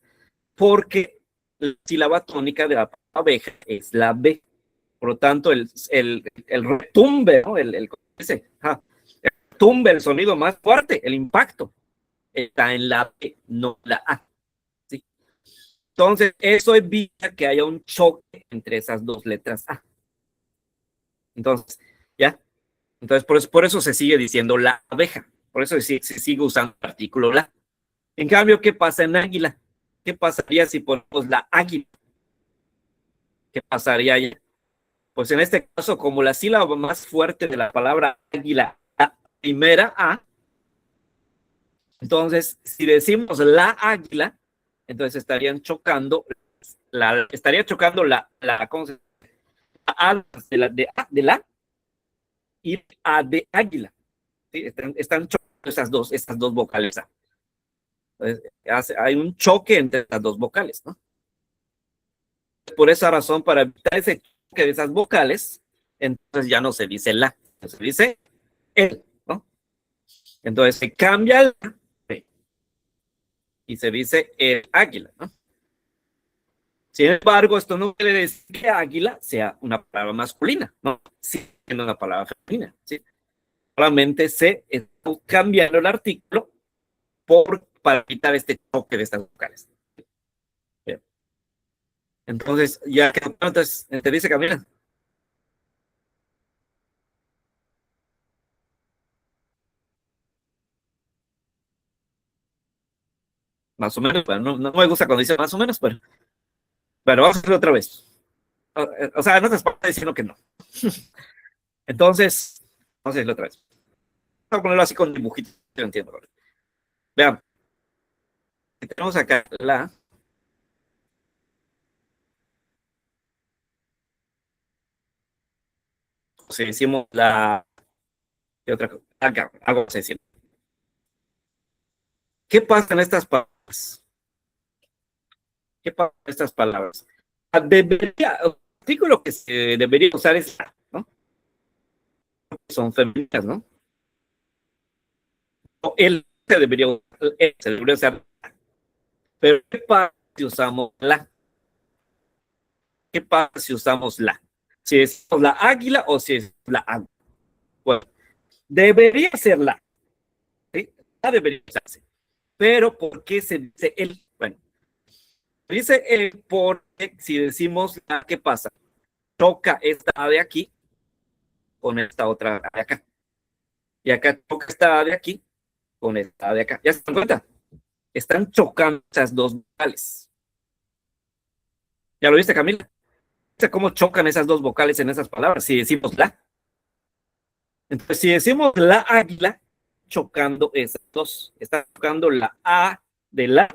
porque la sílaba tónica de la abeja es la B. Por lo tanto, el retumbe, ¿no? El retumbe, el sonido más fuerte, el impacto, está en la B, no la A, ¿sí? Entonces, eso evita que haya un choque entre esas dos letras A. Entonces, ¿ya? Entonces, por eso se sigue diciendo la abeja. Por eso se sigue usando el artículo la. En cambio, ¿qué pasa en águila? ¿Qué pasaría si ponemos la águila? ¿Qué pasaría ahí? Pues en este caso, como la sílaba más fuerte de la palabra águila, la primera A, entonces, si decimos la águila, entonces estaría chocando ¿cómo se llama? A de la y A de águila. ¿Sí? Están chocando esas dos vocales. Entonces, hay un choque entre las dos vocales, ¿no? Por esa razón, para evitar ese choque de esas vocales, entonces ya no se dice la, se dice el, ¿no? Entonces se cambia el y se dice el águila, ¿no? Sin embargo, esto no quiere decir que águila sea una palabra masculina, ¿no? Sí, siendo una palabra femenina, ¿sí? Solamente se está cambiando el artículo para evitar este choque de estas vocales. Bien. Entonces, ya que entonces, te dice Camila. Más o menos, pero no me gusta cuando dice más o menos, pero vamos a hacerlo otra vez. O sea, no te estás diciendo que no. Entonces, vamos a hacerlo otra vez. Vamos a ponerlo así con dibujitos, yo entiendo. Vean, tenemos acá si decimos ¿qué otra cosa? Acá, algo se decir. ¿Qué pasa en estas palabras? ¿Qué pasa en estas palabras? El artículo que se debería usar es la, ¿no? Son femeninas, ¿no? O él se debería usar. Pero ¿qué pasa si usamos la? ¿Qué pasa si usamos la? Si es la águila o si es la águila. Bueno, debería ser la. ¿Sí? La debería usarse. Pero ¿por qué se dice él? Bueno, dice él porque si decimos la, ¿qué pasa? Toca esta de aquí con esta otra de acá. Y acá toca esta de aquí con esta de acá. ¿Ya se dan cuenta? Están chocando esas dos vocales. ¿Ya lo viste, Camila? ¿Viste cómo chocan esas dos vocales en esas palabras? Si decimos la. Entonces, si decimos la águila, chocando esas dos. Está chocando la A de la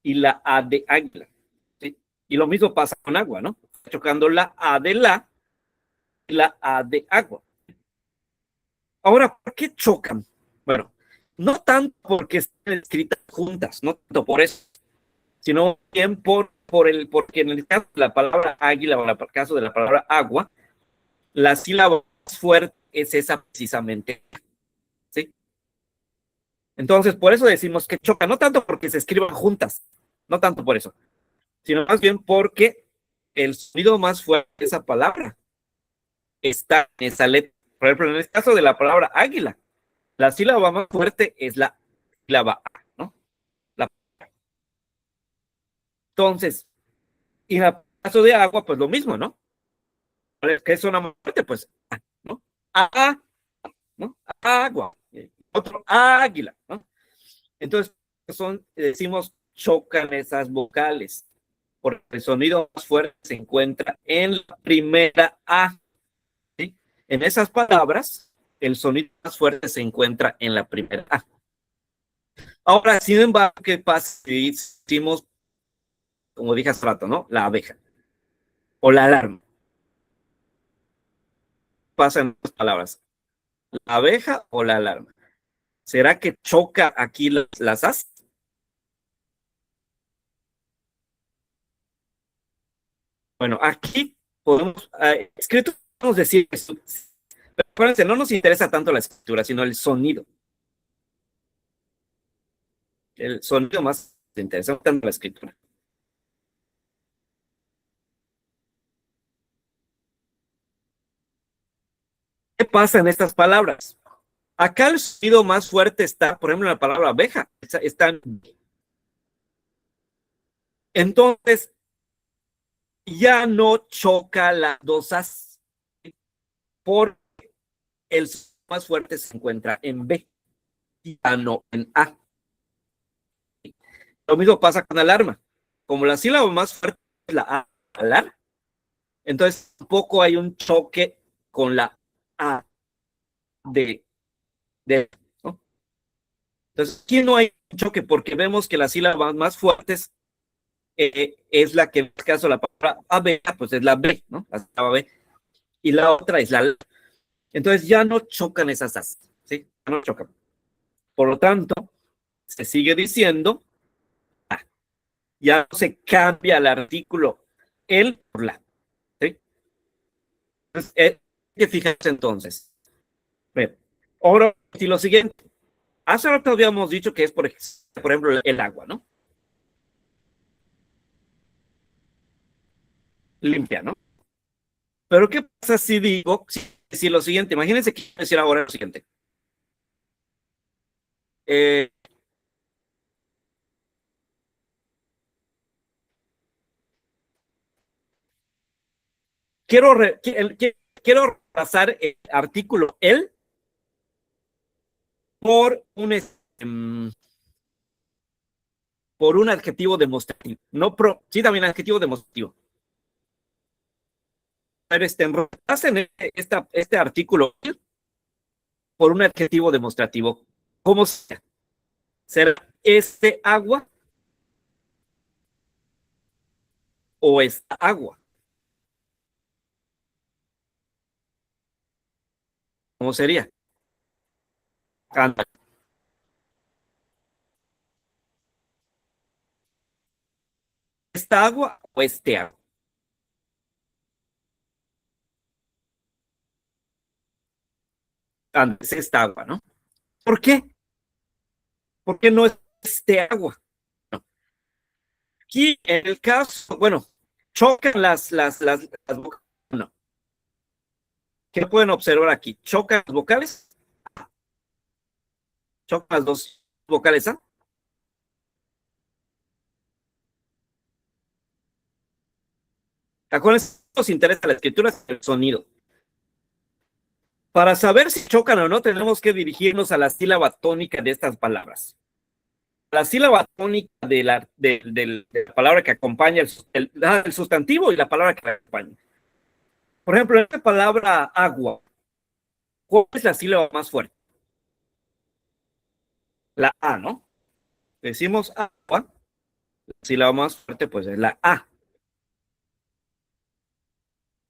y la A de águila. ¿Sí? Y lo mismo pasa con agua, ¿no? Está chocando la A de la y la A de agua. Ahora, ¿por qué chocan? Bueno, no tanto porque están escritas juntas, no tanto por eso, sino bien porque en el caso de la palabra águila o en el caso de la palabra agua, la sílaba más fuerte es esa precisamente, ¿sí? Entonces, por eso decimos que choca, no tanto porque se escriban juntas, no tanto por eso, sino más bien porque el sonido más fuerte de esa palabra está en esa letra. Por ejemplo, en el caso de la palabra águila, la sílaba más fuerte es la sílaba A, ¿no? La, entonces, y en el caso de agua, pues lo mismo, ¿no? ¿Qué es una más fuerte? Pues A, ¿no? A, ¿no? Agua. Otro águila, ¿no? Entonces, decimos chocan esas vocales, porque el sonido más fuerte se encuentra en la primera A. ¿Sí? En esas palabras, el sonido más fuerte se encuentra en la primera A. Ahora, sin embargo, ¿qué pasa si decimos, como dije hace rato, ¿no? La abeja o la alarma? Pasan las palabras, la abeja o la alarma. ¿Será que choca aquí las as? Bueno, aquí podemos, escrito, podemos decir eso. Pero acuérdense, no nos interesa tanto la escritura, sino el sonido. El sonido más interesante tanto la escritura. ¿Qué pasa en estas palabras? Acá el sonido más fuerte está, por ejemplo, en la palabra abeja. Está entonces, ya no choca las dos as, porque el sonido más fuerte se encuentra en B, ya no en A. Lo mismo pasa con alarma. Como la sílaba más fuerte es la A, alarma, entonces tampoco hay un choque con la A de ¿no? Entonces, aquí no hay un choque porque vemos que las sílabas más fuertes es la que, en este caso, la palabra AB, pues es la B, ¿no? La sílaba B. Y la otra es la L. Entonces, ya no chocan esas as, ¿sí? Ya no chocan. Por lo tanto, se sigue diciendo, ya no se cambia el artículo el por la, ¿sí? Entonces, que fijarse entonces. Bien. Ahora, si lo siguiente, hace rato habíamos dicho que es, por ejemplo, el agua, ¿no? Limpia, ¿no? Pero ¿qué pasa si digo, si lo siguiente, imagínense que quiero decir ahora lo siguiente. Eh, quiero, quiero pasar el artículo el por por un adjetivo demostrativo. No sí, también adjetivo demostrativo. Pero reemplacen este artículo por un adjetivo demostrativo. ¿Cómo será? ¿Será este agua o esta agua? ¿Cómo sería? Anda, ¿esta agua o este agua? Antes esta agua, ¿no? ¿Por qué? ¿Por qué no es este agua? No. Aquí, en el caso, bueno, chocan las vocales. No. ¿Qué pueden observar aquí? ¿Chocan las vocales? ¿Chocan las dos vocales A? Acuérdense, nos interesa la escritura, el sonido. Para saber si chocan o no, tenemos que dirigirnos a la sílaba tónica de estas palabras. La sílaba tónica de la palabra que acompaña el sustantivo y la palabra que la acompaña. Por ejemplo, en esta palabra agua, ¿cuál es la sílaba más fuerte? La A, ¿no? Decimos agua, la sílaba más fuerte pues es la A.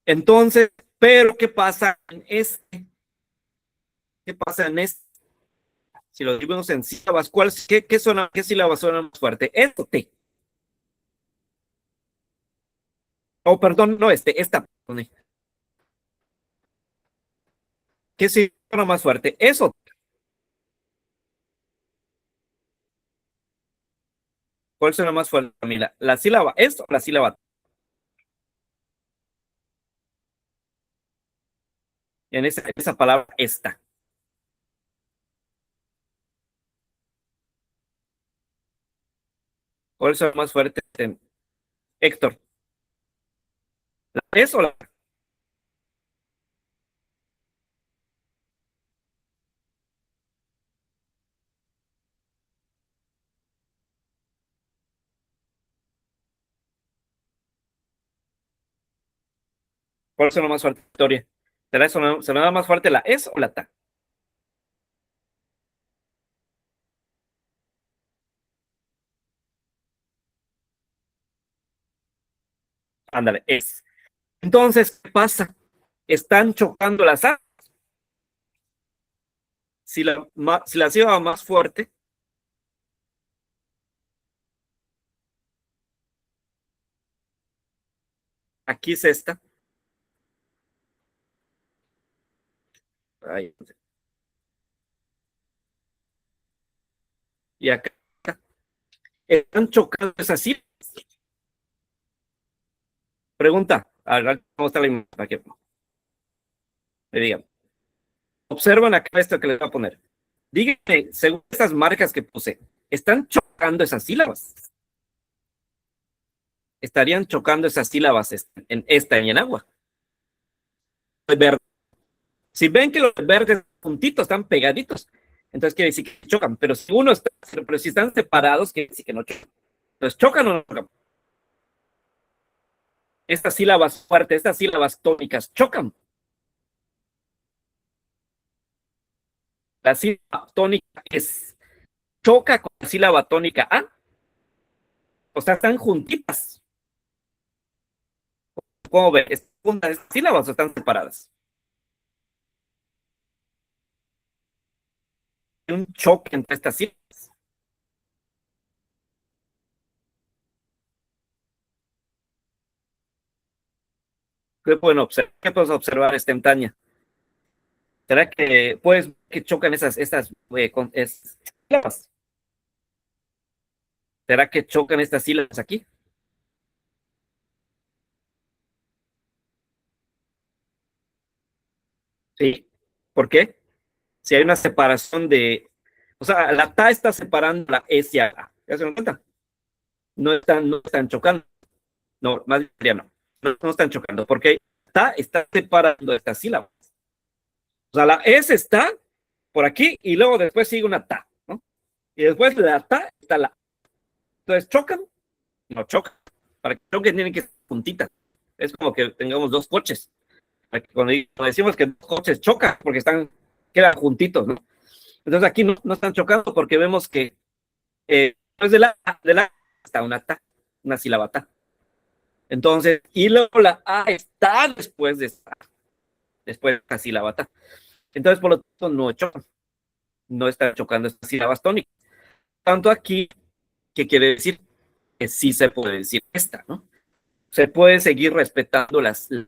Entonces, pero ¿qué pasa en este? ¿Qué pasa en este? Si lo dividimos en sílabas, ¿qué sílabas suena más fuerte? ¿Esto T? Oh, perdón, no esta. ¿Qué sílaba suena más fuerte? Eso. ¿Cuál suena más fuerte? Mira, la sílaba es o la sílaba T. En esa palabra esta. ¿Cuál suena más fuerte? Héctor. ¿La es o la? ¿Cuál suena más fuerte, Victoria? ¿Sonaba más fuerte la S o la T? Ándale, es. Entonces, ¿qué pasa? Están chocando las A. Si la sílaba más fuerte, aquí es esta. Ahí. Y acá están chocando esas sílabas. Pregunta, a ver, ¿cómo está la imagen? Aquí, me digan. Observan acá esto que les voy a poner. Díganme, según estas marcas que puse, ¿están chocando esas sílabas? Estarían chocando esas sílabas en esta y en agua. Verde. Si ven que los verdes puntitos están pegaditos, entonces quiere decir que chocan. Pero si están separados, quiere decir que no chocan. Entonces, ¿chocan o no chocan? Estas sílabas fuertes, estas sílabas tónicas, chocan. La sílaba tónica choca con la sílaba tónica A. O sea, están juntitas. ¿Cómo ven? ¿Están juntas estas sílabas o están separadas? Hay un choque entre estas sílabas. ¿Qué puedes observar instantánea? ¿Será que puedes que chocan estas sílabas? ¿Será que chocan estas sílabas aquí? Sí. ¿Por qué? Si hay una separación o sea, la TA está separando la S y A. ¿Ya se dan cuenta? No están chocando. No, más bien no. No están chocando, porque TA está separando estas sílabas. O sea, la S está por aquí y luego después sigue una TA, ¿no? Y después de la TA está la. Entonces, ¿chocan? No chocan. Para que choquen tienen que ser puntitas. Es como que tengamos dos coches. Cuando decimos que dos coches chocan, porque quedan juntitos, ¿no? Entonces aquí no están chocando porque vemos que después de la está una ta, una sílaba ta. Entonces, y luego la A está después de la sílaba ta. Entonces, por lo tanto, no chocan, no están chocando estas sílabas tónicas. Tanto aquí, que quiere decir que sí se puede decir esta, ¿no? Se puede seguir respetando se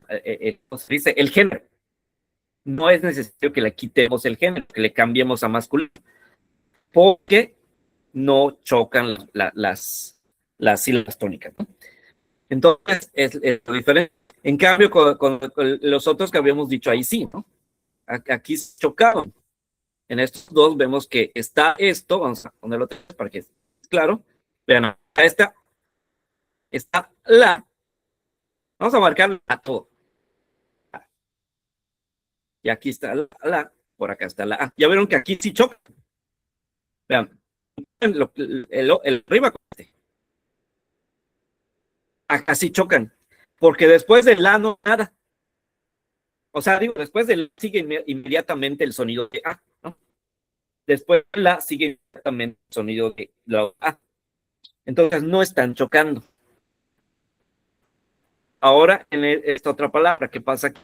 dice, el género. No es necesario que le quitemos el género, que le cambiemos a masculino, porque no chocan las sílabas tónicas, ¿no? Entonces, es diferente. En cambio, con los otros que habíamos dicho ahí sí, ¿no? Aquí chocaron. En estos dos vemos que está esto, vamos a ponerlo para que es claro. Vean, acá está la. Vamos a marcar a todo. Y aquí está por acá está la A. Ya vieron que aquí sí choca. Vean, el arriba, acá sí chocan. Porque después del la no nada. O sea, digo, después del sigue inmediatamente el sonido de A, ¿no? Después de la sigue inmediatamente el sonido de la A. Entonces no están chocando. Ahora en esta otra palabra, ¿qué pasa aquí?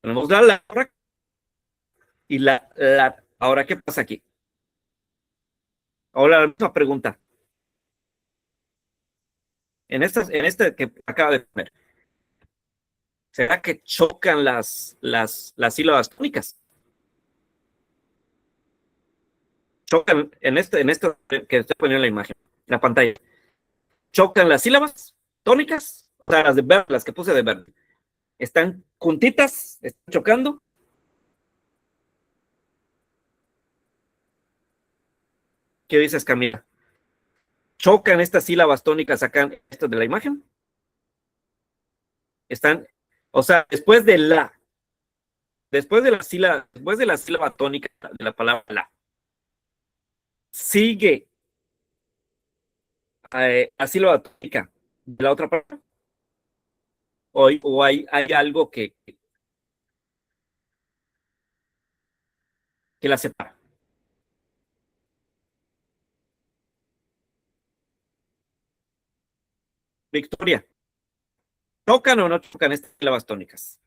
Tenemos la y la. Ahora, ¿qué pasa aquí? Ahora la misma pregunta. En este que acaba de poner, ¿será que chocan las sílabas tónicas? Chocan en esto que estoy poniendo en la imagen, en la pantalla. ¿Chocan las sílabas tónicas? O sea, las de verde, las que puse de verde. ¿Están juntitas? ¿Están chocando? ¿Qué dices, Camila? ¿Chocan estas sílabas tónicas acá en esto de la imagen? Están, o sea, después de la sílaba tónica de la palabra la, sigue la sílaba tónica de la otra palabra. o hay algo que la separa. Victoria, ¿chocan o no chocan estas sílabas tónicas?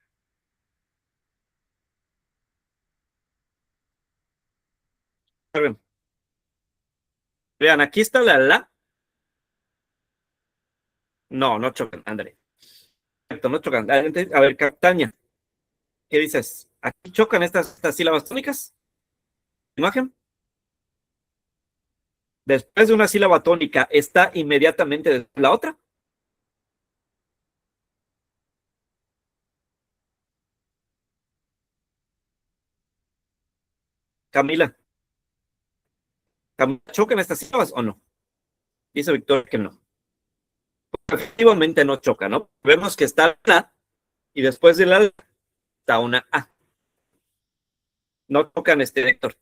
Vean, aquí está la. No, no chocan, André. No chocan. A ver, Captaña, ¿qué dices? ¿Aquí chocan estas sílabas tónicas? ¿Imagen? Después de una sílaba tónica, ¿está inmediatamente después de la otra? Camila, ¿chocan estas sílabas o no? Dice Victoria que no. Efectivamente no choca, ¿no? Vemos que está la y después de la está una A. No chocan Héctor,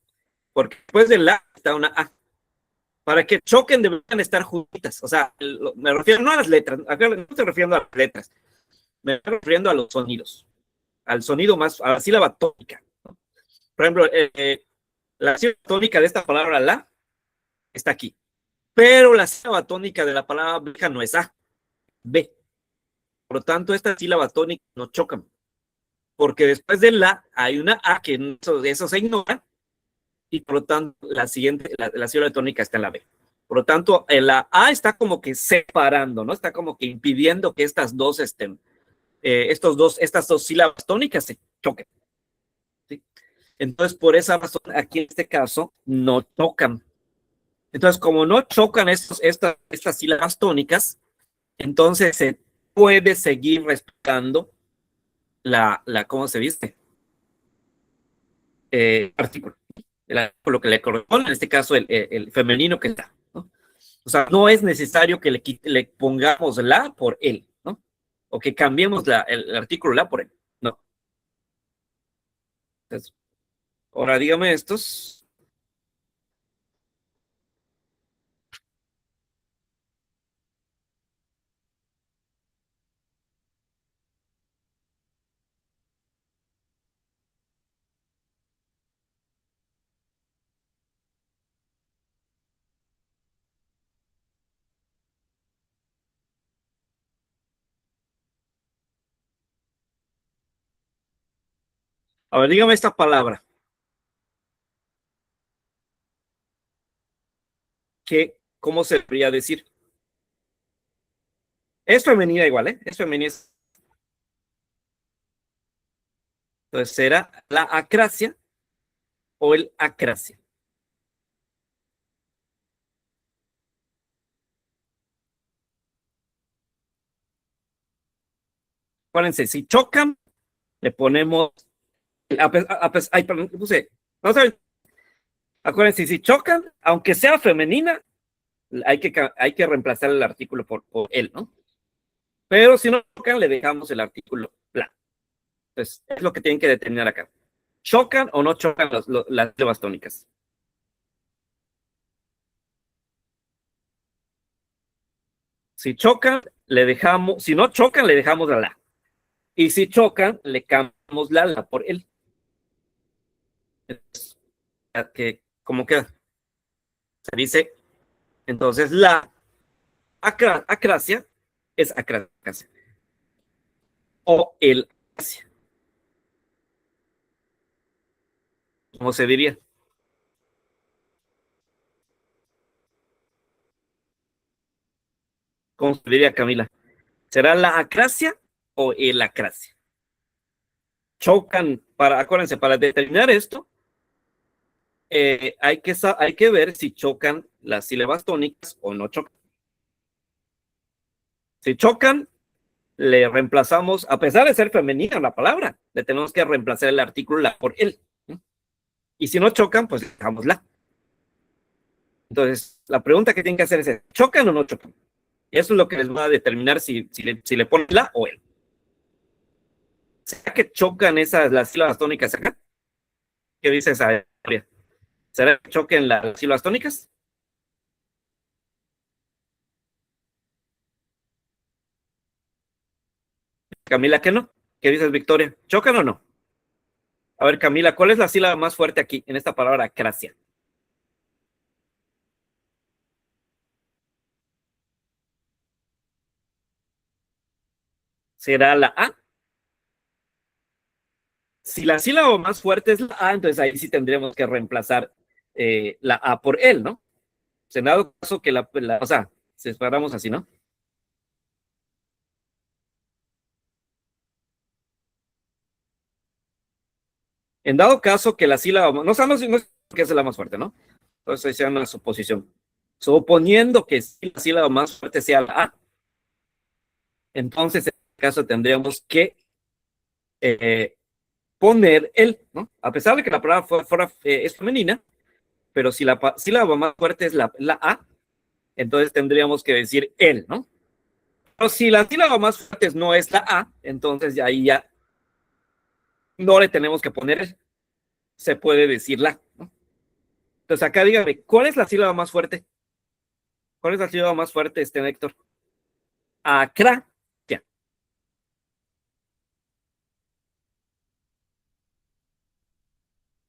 porque después de la está una A. Para que choquen deberían estar juntitas. O sea, me refiero no a las letras, no estoy refiriendo a las letras, me estoy refiriendo a los sonidos, al sonido más, a la sílaba tónica. ¿No? Por ejemplo, la sílaba tónica de esta palabra la está aquí, pero la sílaba tónica de la palabra beja no es A, B. Por lo tanto, estas sílabas tónicas no chocan, porque después de la hay una A que eso se ignora, y por lo tanto la siguiente, la sílaba tónica está en la B. Por lo tanto, la A está como que separando, ¿no? Está como que impidiendo que estas dos sílabas tónicas se choquen. ¿Sí? Entonces, por esa razón, aquí en este caso, no chocan. Entonces, como no chocan estas sílabas tónicas, entonces se puede seguir respetando ¿cómo se dice? Artículo. Lo que le corresponde, en este caso, el femenino que está, ¿no? O sea, no es necesario que le pongamos la por él, ¿no? O que cambiemos el artículo la por él, no. Entonces, ahora dígame estos. A ver, dígame esta palabra. ¿Cómo se debería decir? Es femenina igual, ¿eh? Es femenina. Entonces, ¿será la acracia o el acracia? Acuérdense, si chocan, le ponemos. Ay, perdón, puse. No saben. Acuérdense, si chocan, aunque sea femenina, hay que reemplazar el artículo por él, ¿no? Pero si no chocan, le dejamos el artículo la. Entonces, es lo que tienen que determinar acá. ¿Chocan o no chocan las sílabas tónicas? Si chocan, si no chocan, le dejamos la. Y si chocan, le cambiamos la por él. ¿Cómo queda? Se dice, entonces la acracia es acracia. O el acracia. ¿Cómo se diría? ¿Cómo se diría, Camila? ¿Será la acracia o el acracia? Chocan, acuérdense, para determinar esto, hay que ver si chocan las sílabas tónicas o no chocan. Si chocan, le reemplazamos, a pesar de ser femenina la palabra, le tenemos que reemplazar el artículo la por él. ¿No? Y si no chocan, pues dejamos la. Entonces, la pregunta que tienen que hacer es, ¿chocan o no chocan? Y eso es lo que les va a determinar si le ponen la o él. ¿Será que chocan las sílabas tónicas acá? ¿Qué dice esa área? ¿Será que choquen las sílabas tónicas? Camila, ¿qué no? ¿Qué dices, Victoria? ¿Chocan o no? A ver, Camila, ¿cuál es la sílaba más fuerte aquí en esta palabra acracia? ¿Será la A? Si la sílaba más fuerte es la A, entonces ahí sí tendríamos que reemplazar la A por él, ¿no? En dado caso que o sea, si separamos así, ¿no? En dado caso que la sílaba, no sabemos si no es que es la más fuerte, ¿no? Entonces esa es una suposición. Suponiendo que la sílaba más fuerte sea la A, entonces en este caso tendríamos que eh, poner el, ¿no? A pesar de que la palabra es femenina, pero si la sílaba más fuerte es la A, entonces tendríamos que decir el, ¿no? Pero si la sílaba más fuerte no es la A, entonces ahí ya no le tenemos que poner el, se puede decir la, ¿no? Entonces acá dígame, ¿cuál es la sílaba más fuerte? ¿Cuál es la sílaba más fuerte, Héctor? Acra. Ya.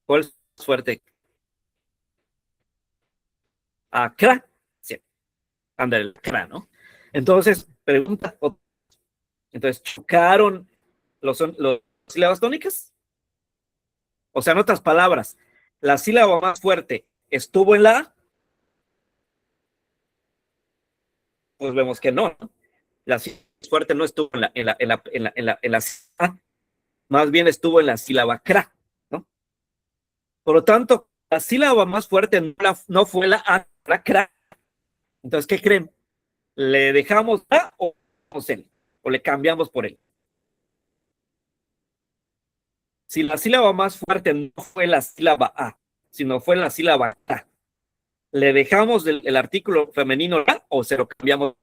¿Cuál es más fuerte? Acra. Sí. Anda, el acra, ¿no? Entonces, pregunta, entonces, ¿chocaron los sílabas tónicas? O sea, en otras palabras, la sílaba más fuerte estuvo en la A, pues vemos que no, ¿no? La sílaba más fuerte no estuvo en la A, más bien estuvo en la sílaba cra, ¿no? Por lo tanto, la sílaba más fuerte no fue la A, la cra. Entonces, ¿qué creen? ¿Le dejamos A o él? ¿O le cambiamos por él? Si la sílaba más fuerte no fue la sílaba A, sino fue la sílaba A, ¿le dejamos el artículo femenino A o se lo cambiamos?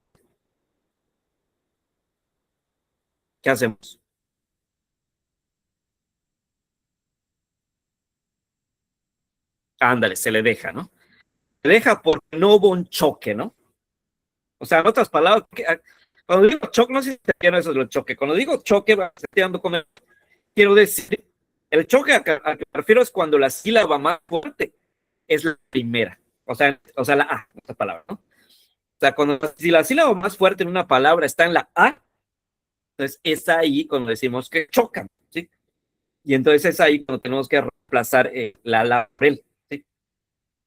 ¿Qué hacemos? Ándale, se le deja, ¿no? Se deja porque no hubo un choque, ¿no? O sea, en otras palabras, cuando digo choque, no sé si te entiendo eso de los choques. Cuando digo choque, quiero decir, el choque a que me refiero es cuando la sílaba más fuerte es la primera. O sea, la A, esa palabra, ¿no? O sea, si la sílaba más fuerte en una palabra está en la A, entonces es ahí cuando decimos que chocan, ¿sí? Y entonces es ahí cuando tenemos que reemplazar la por él, ¿sí?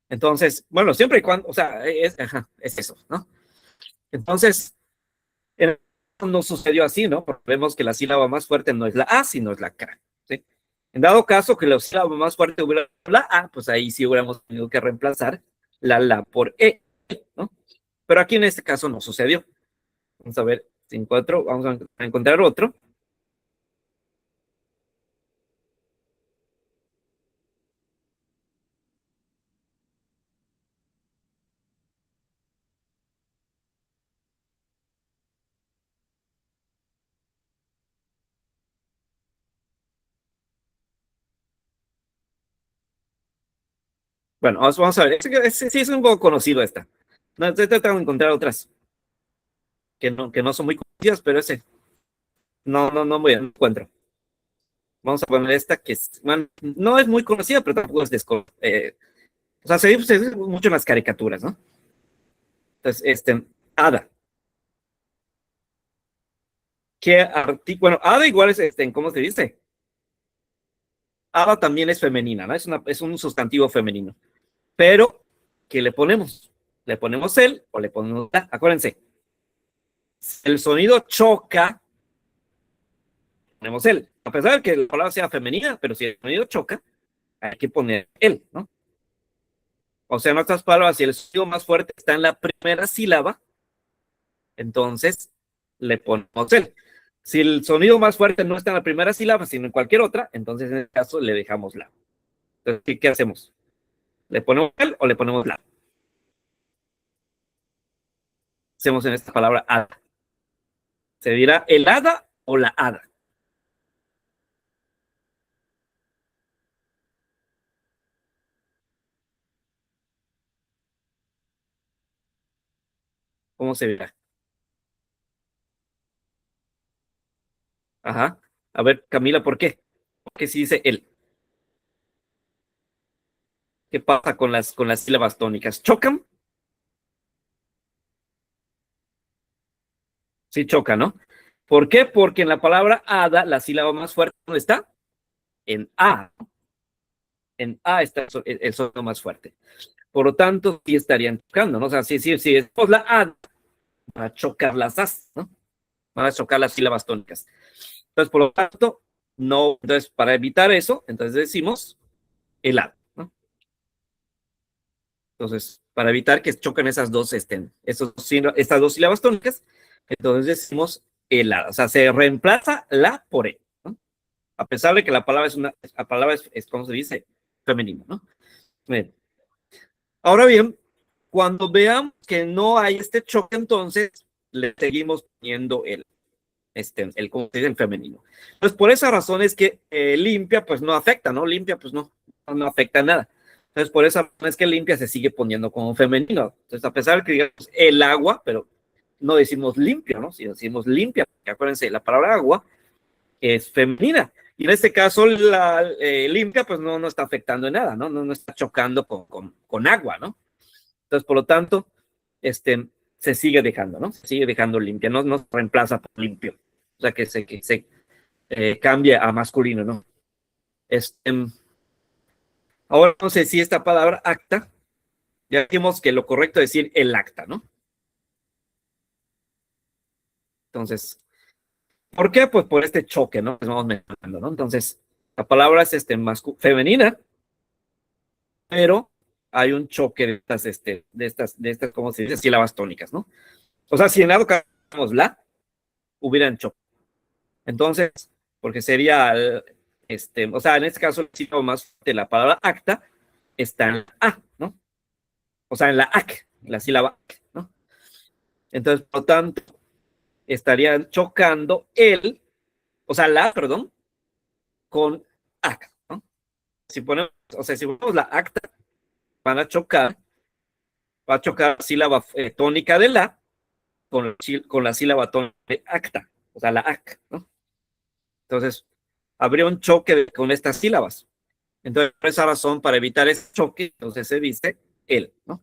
Entonces, bueno, siempre y cuando, o sea, es eso, ¿no? Entonces, no sucedió así, ¿no? Porque vemos que la sílaba más fuerte no es la A, sino es la K, ¿sí? En dado caso que la sílaba más fuerte hubiera sido la A, pues ahí sí hubiéramos tenido que reemplazar la por E, ¿no? Pero aquí en este caso no sucedió. Vamos a ver si encuentro, vamos a encontrar otro. Bueno, vamos a ver. Sí es un poco conocido esta. No, estoy tratando de encontrar otras que no son muy conocidas, pero ese no me encuentro. Vamos a poner esta que bueno, no es muy conocida, pero tampoco es desconocida. O sea, se dice mucho en las caricaturas, ¿no? Entonces, Ada. Bueno, Ada igual es, ¿cómo se dice? Ada también es femenina, ¿no? Es un sustantivo femenino. Pero, ¿qué le ponemos? ¿Le ponemos él o le ponemos la? Acuérdense, el sonido choca, ponemos él. A pesar de que la palabra sea femenina, pero si el sonido choca, hay que poner él, ¿no? O sea, en otras palabras, si el sonido más fuerte está en la primera sílaba, entonces le ponemos él. Si el sonido más fuerte no está en la primera sílaba, sino en cualquier otra, entonces en este caso le dejamos la. Entonces, ¿qué hacemos? ¿Le ponemos él o le ponemos la? Hacemos en esta palabra hada. ¿Se dirá el hada o la hada? ¿Cómo se dirá? Ajá. A ver, Camila, ¿por qué? Porque si dice él. ¿Qué pasa con las sílabas tónicas? ¿Chocan? Sí, chocan, ¿no? ¿Por qué? Porque en la palabra hada, la sílaba más fuerte, ¿dónde está? En A. En A está el sonido más fuerte. Por lo tanto, sí estarían chocando, ¿no? O sea, sí, después la A van a chocar las As, ¿no? Van a chocar las sílabas tónicas. Entonces, por lo tanto, no, entonces, para evitar eso, entonces decimos el A, ¿no? Entonces, para evitar que choquen esas dos, estas dos sílabas tónicas, entonces decimos el A. O sea, se reemplaza la por E, ¿no? A pesar de que la palabra ¿cómo se dice? Femenino, ¿no? Bien. Ahora bien, cuando veamos que no hay este choque, entonces le seguimos poniendo ¿cómo se dice? El femenino. Entonces, por esa razón es que limpia, pues no afecta, ¿no? Limpia, pues no afecta nada. Entonces, por esa razón es que limpia se sigue poniendo como femenino. Entonces, a pesar de que digamos el agua, pero no decimos limpia, ¿no? Si decimos limpia, porque acuérdense, la palabra agua es femenina. Y en este caso, la limpia, pues no está afectando en nada, ¿no? No está chocando con agua, ¿no? Entonces, por lo tanto, se sigue dejando, ¿no? Se sigue dejando limpia, no se reemplaza por limpio. O sea, que se cambia a masculino, ¿no? Este, ahora no sé si esta palabra acta, ya dijimos que lo correcto es decir el acta, ¿no? Entonces, ¿por qué? Pues por este choque, ¿no? Que vamos mencionando, ¿no? Entonces, la palabra es femenina, pero hay un choque de estas, ¿cómo se dice? Sílabas tónicas, ¿no? O sea, si en lado cambiamos la, hubieran choque. Entonces, porque sería, o sea, en este caso, el sílabo más de la palabra acta está en la A, ¿no? O sea, en la AC, la sílaba AC, ¿no? Entonces, por lo tanto, estarían chocando o sea, la, perdón, con AC, ¿no? Si ponemos la acta, van a chocar, va a chocar la sílaba tónica de la con la sílaba tónica de acta, o sea, la AC, ¿no? Entonces, habría un choque con estas sílabas. Entonces, por esa razón, para evitar ese choque, entonces se dice el, ¿no?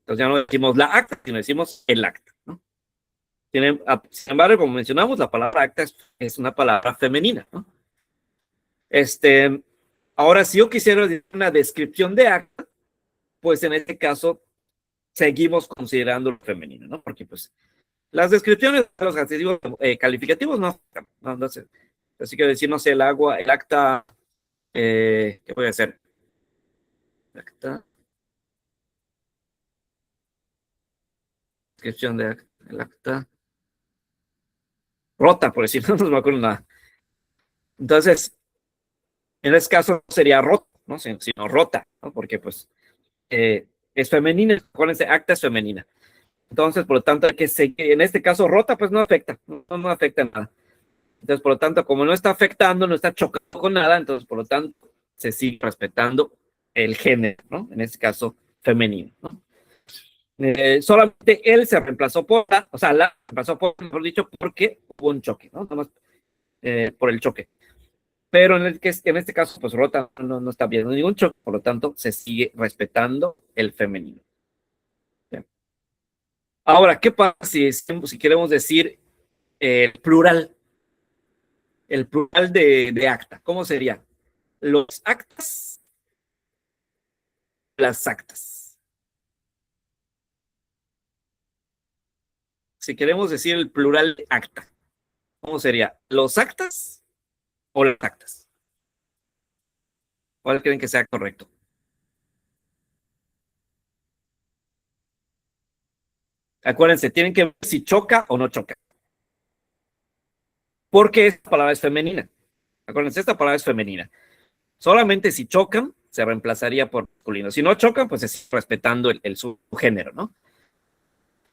Entonces ya no decimos la acta, sino decimos el acta, ¿no? Sin embargo, como mencionamos, la palabra acta es una palabra femenina, ¿no? Ahora, si yo quisiera decir una descripción de acta, pues en este caso seguimos considerando lo femenino, ¿no? Porque pues las descripciones de los adjetivos calificativos no sé. Así que decir, no sé, el agua, el acta, ¿qué puede ser? Acta, descripción de acta, el acta, rota, por decir, no me acuerdo nada. Entonces, en este caso sería rota, ¿no? Sino rota, ¿no? Porque pues es femenina, acuérdense, acta es femenina. Entonces, por lo tanto, en este caso rota, pues no afecta, no afecta nada. Entonces, por lo tanto, como no está afectando, no está chocando con nada, entonces, por lo tanto, se sigue respetando el género, ¿no? En este caso, femenino, ¿no? Solamente él se reemplazó por la, o sea, la reemplazó por, mejor dicho, porque hubo un choque, ¿no? Nada más por el choque. Pero en este caso, pues rota no está viendo ningún choque, por lo tanto, se sigue respetando el femenino. Bien. Ahora, ¿qué pasa si queremos decir el plural de acta? ¿Cómo sería? Los actas, las actas. Si queremos decir el plural de acta, ¿cómo sería? ¿Los actas o las actas? ¿Cuál creen que sea correcto? Acuérdense, tienen que ver si choca o no choca. Porque esta palabra es femenina. Acuérdense, esta palabra es femenina. Solamente si chocan, se reemplazaría por masculino. Si no chocan, pues se sigue respetando su género, ¿no?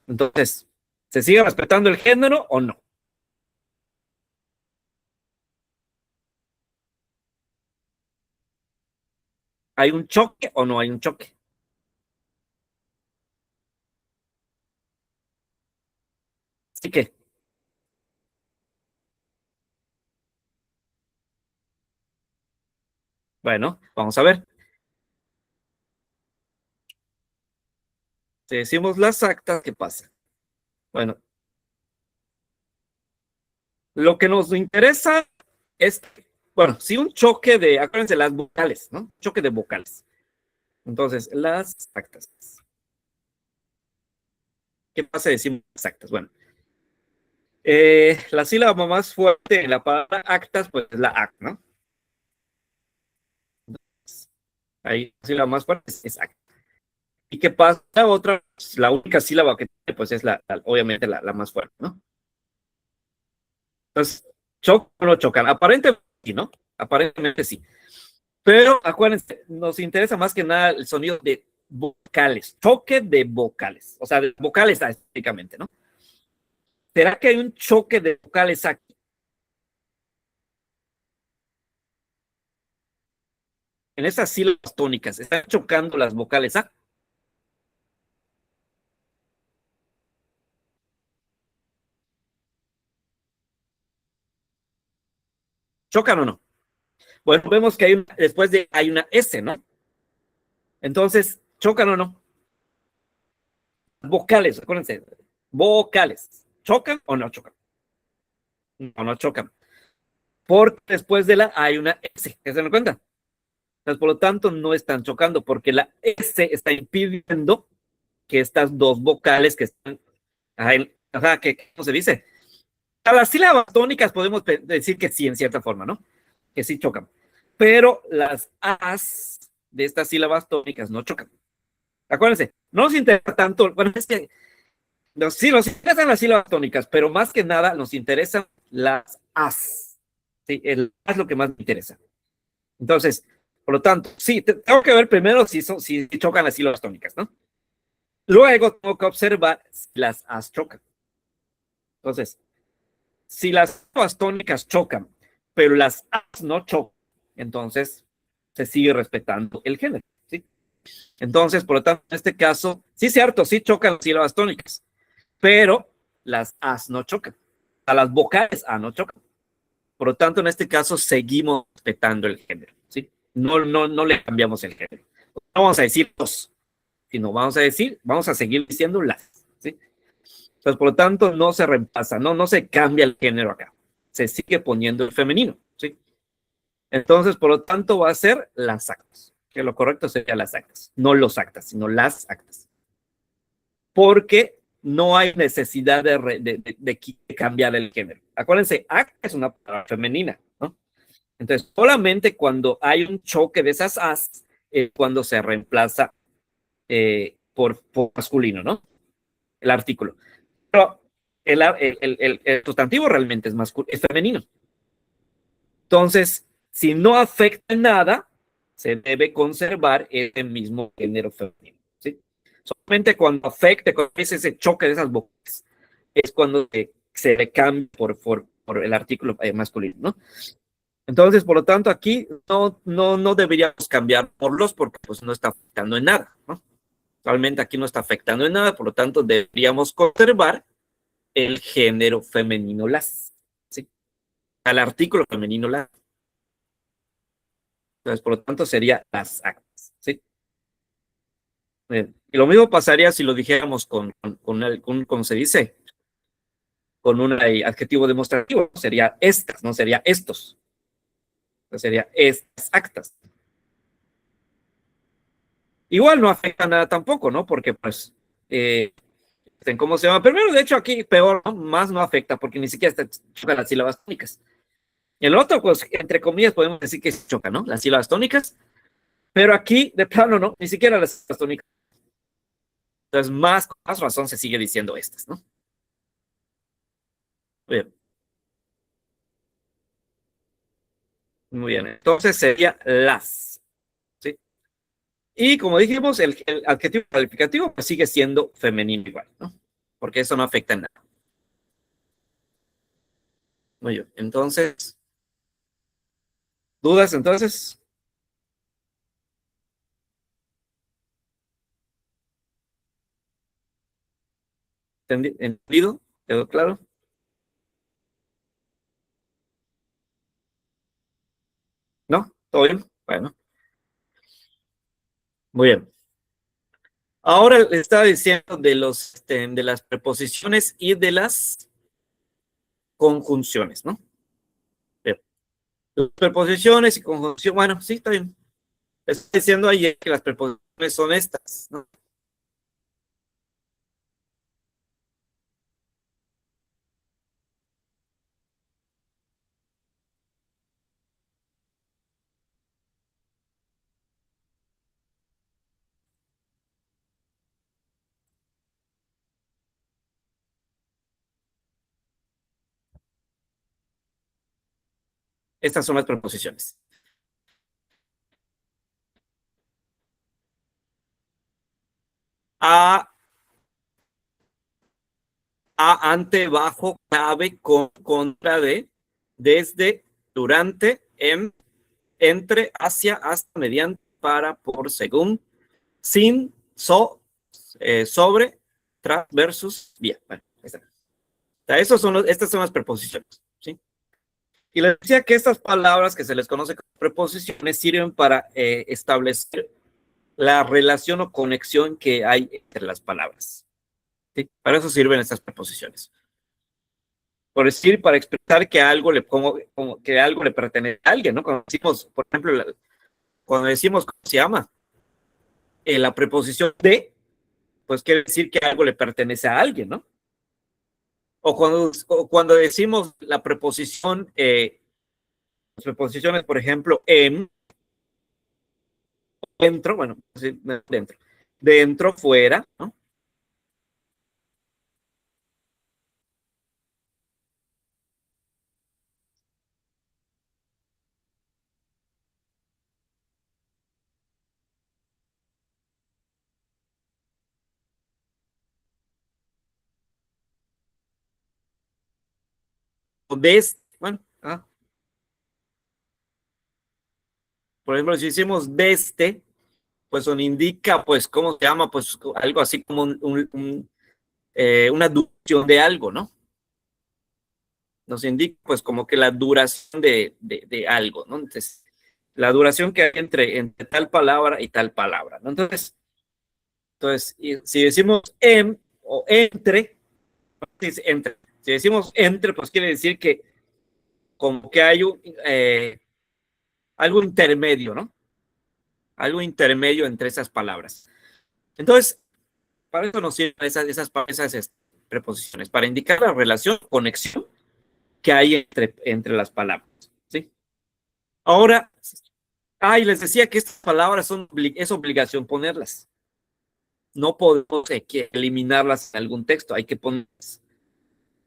Entonces, ¿se sigue respetando el género o no? ¿Hay un choque o no hay un choque? Así que, Bueno, vamos a ver. Si decimos las actas, ¿qué pasa? Bueno, lo que nos interesa es, bueno, si un choque de, acuérdense, las vocales, ¿no? Choque de vocales. Entonces, las actas. ¿Qué pasa si decimos las actas? Bueno, la sílaba más fuerte en la palabra actas, pues es la act, ¿no? Ahí la sílaba más fuerte es acta. ¿Y qué pasa? La otra, la única sílaba que tiene, pues es obviamente la más fuerte, ¿no? Entonces, ¿chocan o no chocan? Aparentemente sí, ¿no? Aparentemente sí. Pero acuérdense, nos interesa más que nada el sonido de vocales, choque de vocales, o sea, de vocales específicamente, ¿no? ¿Será que hay un choque de vocales aquí? En esas sílabas tónicas, ¿están chocando las vocales A? ¿Chocan o no? Bueno, vemos que después de hay una S, ¿no? Entonces, ¿chocan o no? Vocales, acuérdense, vocales. ¿Chocan o no chocan? No, no chocan. Porque después de la hay una S, ¿se dan cuenta? Entonces, por lo tanto, no están chocando porque la S está impidiendo que estas dos vocales que están, ajá, ¿cómo se dice? A las sílabas tónicas podemos decir que sí, en cierta forma, ¿no? Que sí chocan. Pero las as de estas sílabas tónicas no chocan. Acuérdense, no nos interesa tanto, bueno, es que sí nos interesan las sílabas tónicas, pero más que nada nos interesan las as. Sí, el as es lo que más me interesa. Entonces, por lo tanto, sí, tengo que ver primero si chocan las sílabas tónicas, ¿no? Luego tengo que observar si las as chocan. Entonces, si las sílabas tónicas chocan, pero las as no chocan, entonces se sigue respetando el género, ¿sí? Entonces, por lo tanto, en este caso, sí es cierto, sí chocan las sílabas tónicas, pero las as no chocan. A las vocales A no chocan. Por lo tanto, en este caso, seguimos respetando el género, ¿sí? No le cambiamos el género. No vamos a decir dos, sino vamos a seguir diciendo las, ¿sí? Entonces, por lo tanto, no se reemplaza, no se cambia el género acá. Se sigue poniendo el femenino, ¿sí? Entonces, por lo tanto, va a ser las actas, que lo correcto sería las actas, no los actas, sino las actas. Porque no hay necesidad de cambiar el género. Acuérdense, acta es una palabra femenina, ¿no? Entonces, solamente cuando hay un choque de esas as, cuando se reemplaza por masculino, ¿no? El artículo. Pero el sustantivo realmente es femenino. Entonces, si no afecta en nada, se debe conservar el mismo género femenino, ¿sí? Solamente cuando afecte, cuando es ese choque de esas vocales, es cuando se le cambia por el artículo masculino, ¿no? Entonces, por lo tanto, aquí no deberíamos cambiar por los porque pues no está afectando en nada, ¿no? Realmente aquí no está afectando en nada, por lo tanto, deberíamos conservar el género femenino las, ¿sí? Al artículo femenino las. Entonces, por lo tanto, sería las actas, ¿sí? Y lo mismo pasaría si lo dijéramos ¿cómo se dice? Con un adjetivo demostrativo, sería estas, no sería estos. Entonces, sería estas actas. Igual no afecta nada tampoco, ¿no? Porque, pues, ¿cómo se llama? Primero, de hecho, aquí peor, ¿no? Más no afecta, porque ni siquiera chocan las sílabas tónicas. El otro, pues, entre comillas, podemos decir que choca, ¿no? Las sílabas tónicas, pero aquí, de plano, no, ni siquiera las sílabas tónicas. Entonces, con más razón se sigue diciendo estas, ¿no? Bien, muy bien. Entonces sería las, ¿sí? Y como dijimos, el adjetivo calificativo pues, sigue siendo femenino igual, ¿no? Porque eso no afecta en nada. Muy bien. Entonces, ¿dudas entonces? ¿Entendido? ¿Quedó claro? ¿No? ¿Todo bien? Bueno, muy bien. Ahora le estaba diciendo de las preposiciones y de las conjunciones, ¿no? Bien. Las preposiciones y conjunciones, bueno, sí, está bien. Estoy diciendo ayer que las preposiciones son estas, ¿no? Estas son las preposiciones. A, ante, bajo, cabe, con, contra de, desde, durante, en, entre, hacia, hasta, mediante, para, por, según, sin, sobre, tras, versus, bien. Bueno, ahí está. O sea, estas son las preposiciones, ¿sí? Y les decía que estas palabras que se les conoce como preposiciones sirven para establecer la relación o conexión que hay entre las palabras. ¿Sí? Para eso sirven estas preposiciones. Por decir, para expresar que algo como que algo le pertenece a alguien, ¿no? Cuando decimos, por ejemplo, cuando decimos cómo se llama, la preposición de, pues quiere decir que algo le pertenece a alguien, ¿no? O cuando decimos la preposición, las preposiciones, por ejemplo, en, dentro, bueno, sí, dentro, dentro, fuera, ¿no? O des, bueno, por ejemplo, si decimos desde, pues nos indica, pues, ¿cómo se llama? Pues algo así como una duración de algo, ¿no? Nos indica, pues, como que la duración de algo, ¿no? Entonces, la duración que hay entre tal palabra y tal palabra, ¿no? Entonces si decimos o entre, entre, si decimos entre, pues quiere decir que como que hay algo intermedio, ¿no? Algo intermedio entre esas palabras. Entonces, para eso nos sirven esas preposiciones, para indicar la relación, conexión que hay entre las palabras. ¿Sí? Ahora, les decía que estas palabras es obligación ponerlas. No podemos eliminarlas en algún texto, hay que ponerlas.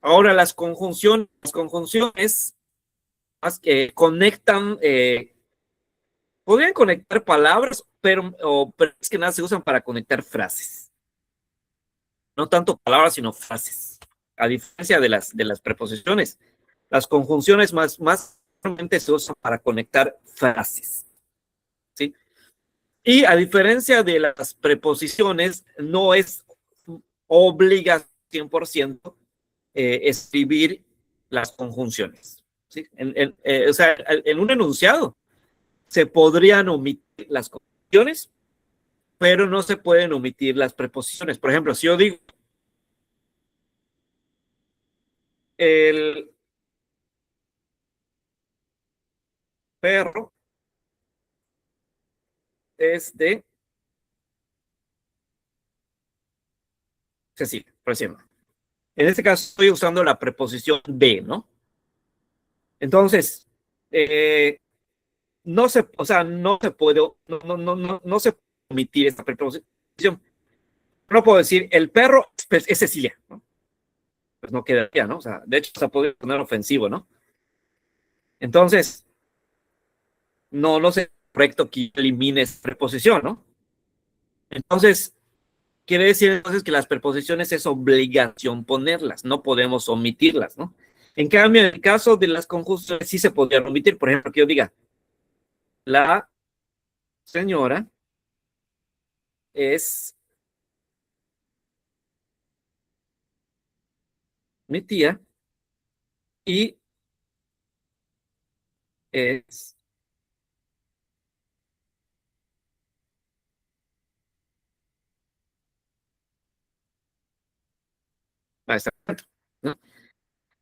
Ahora, las conjunciones conectan, podrían conectar palabras, pero es que nada se usan para conectar frases. No tanto palabras, sino frases. A diferencia de las preposiciones, las conjunciones más se usan para conectar frases. ¿Sí? Y a diferencia de las preposiciones, no es obligación 100% escribir las conjunciones. ¿Sí? O sea, en un enunciado se podrían omitir las conjunciones, pero no se pueden omitir las preposiciones. Por ejemplo, si yo digo el perro es de Cecilia, por ejemplo. En este caso estoy usando la preposición de, ¿no? Entonces, o sea, no se puede, no se puede omitir esta preposición. No puedo decir, el perro es Cecilia, ¿no? Pues no quedaría, ¿no? O sea, de hecho, se puede poner ofensivo, ¿no? Entonces, no sé correcto que elimine esa preposición, ¿no? Entonces, quiere decir entonces que las preposiciones es obligación ponerlas, no podemos omitirlas, ¿no? En cambio, en el caso de las conjunciones sí se podría omitir. Por ejemplo, que yo diga, la señora es mi tía y es Exacto, ¿no?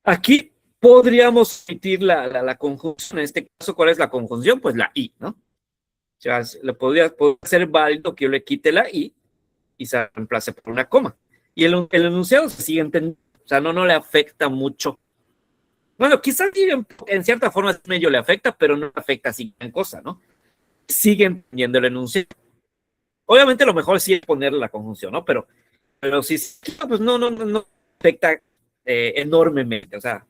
Aquí podríamos omitir la conjunción. En este caso, ¿cuál es la conjunción? Pues la I, ¿no? O sea, podría ser válido que yo le quite la I y se reemplace por una coma. Y el enunciado se sigue entendiendo. O sea, no le afecta mucho. Bueno, quizás en cierta forma medio le afecta, pero no le afecta así en cosa, ¿no? Sigue entendiendo el enunciado. Obviamente lo mejor sí es ponerle la conjunción, ¿no? Pero si pues no afecta enormemente. O sea,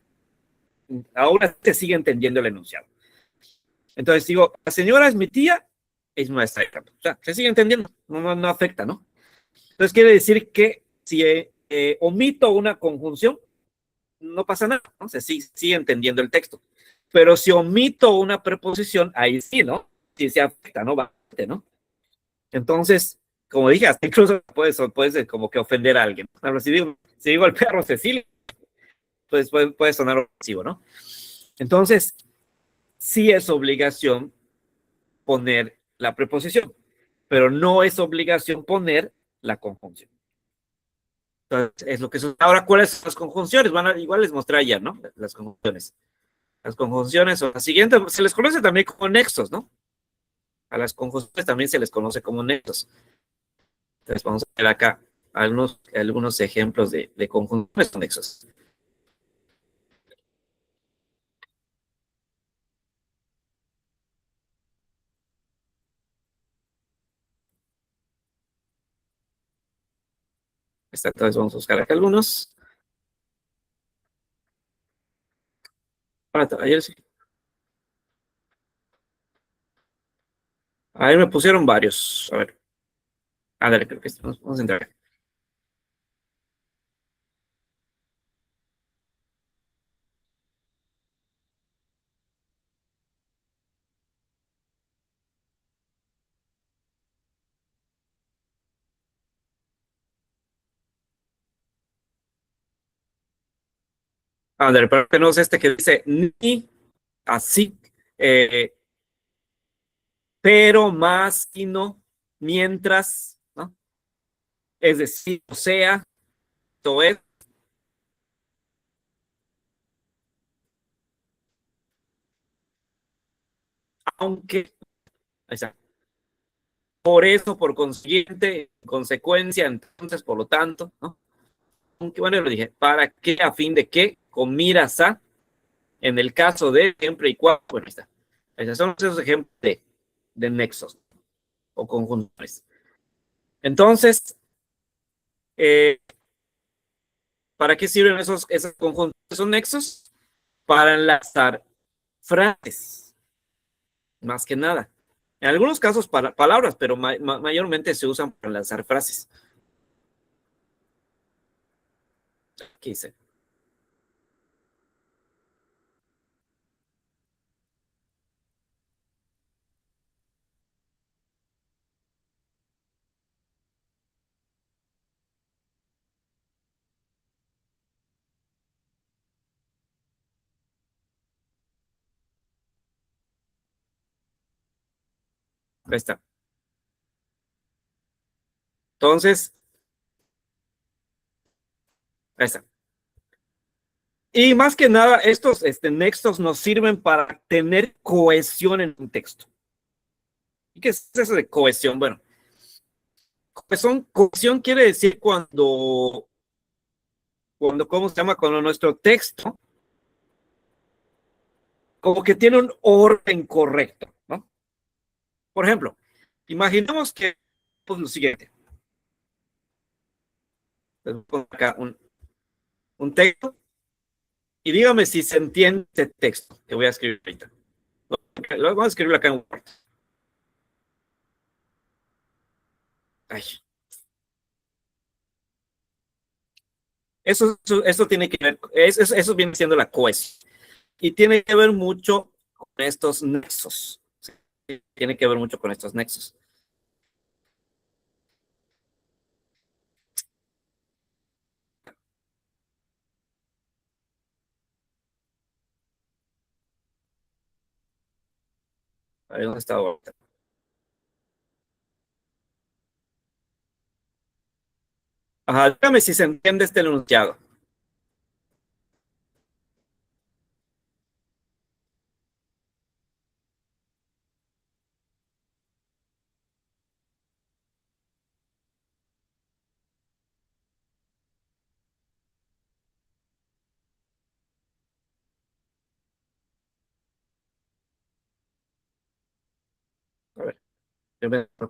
ahora se sigue entendiendo el enunciado. Entonces digo, la señora es mi tía, es maestra de campo. O sea, se sigue entendiendo, no afecta, ¿no? Entonces quiere decir que si omito una conjunción, no pasa nada, ¿no? Se sigue entendiendo el texto. Pero si omito una preposición, ahí sí, ¿no? Sí se afecta, ¿no? Bastante, ¿no? Entonces, como dije, hasta incluso puedes como que ofender a alguien. Ahora, si digo el perro Cecilia, pues puede sonar ofensivo, ¿no? Entonces, sí es obligación poner la preposición, pero no es obligación poner la conjunción. Entonces, es lo que sucede. Ahora, ¿cuáles son las conjunciones? Igual les mostré ayer, ¿no? Las conjunciones. Las conjunciones son las siguientes, se les conoce también como nexos, ¿no? A las conjunciones también se les conoce como nexos. Entonces, vamos a ver acá algunos ejemplos de conjunciones con nexos. Entonces, vamos a buscar acá algunos. Ayer sí. Ahí me pusieron varios. A ver, ándale, creo que vamos a entrar. Ándale, pero tenemos este que dice ni, así, eh, pero, más y no, mientras, ¿no? Es decir, o sea, esto es, aunque, o sea, por eso, por consiguiente, en consecuencia, entonces, por lo tanto, ¿no? Aunque, bueno, lo dije, ¿para qué? A fin de qué, con miras a, en el caso de siempre y cuando, bueno, ahí está. Esos son esos ejemplos de nexos o conjunciones. Entonces, eh, ¿para qué sirven esos conjuntos, esos nexos? Para enlazar frases, más que nada. En algunos casos para palabras, pero mayormente se usan para enlazar frases. ¿Qué dice? Ahí está. Entonces, ahí está. Y más que nada, estos nexos nos sirven para tener cohesión en un texto. ¿Y qué es eso de cohesión? Bueno, cohesión quiere decir ¿cómo se llama? Cuando nuestro texto como que tiene un orden correcto, ¿no? Por ejemplo, imaginemos que, pues lo siguiente, les pongo acá un texto y dígame si se entiende este texto que voy a escribir ahorita. Lo vamos a escribir acá en Word. Ay, eso tiene que ver, eso viene siendo la cohesión. Y tiene que ver mucho con estos nexos. ¿Sí? Tiene que ver mucho con estos nexos. A ver, ¿dónde está ahorita? Ajá, dígame si se entiende este enunciado.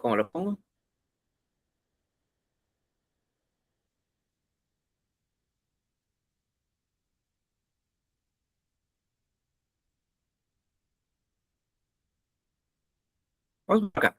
¿Cómo lo pongo? Vamos por acá.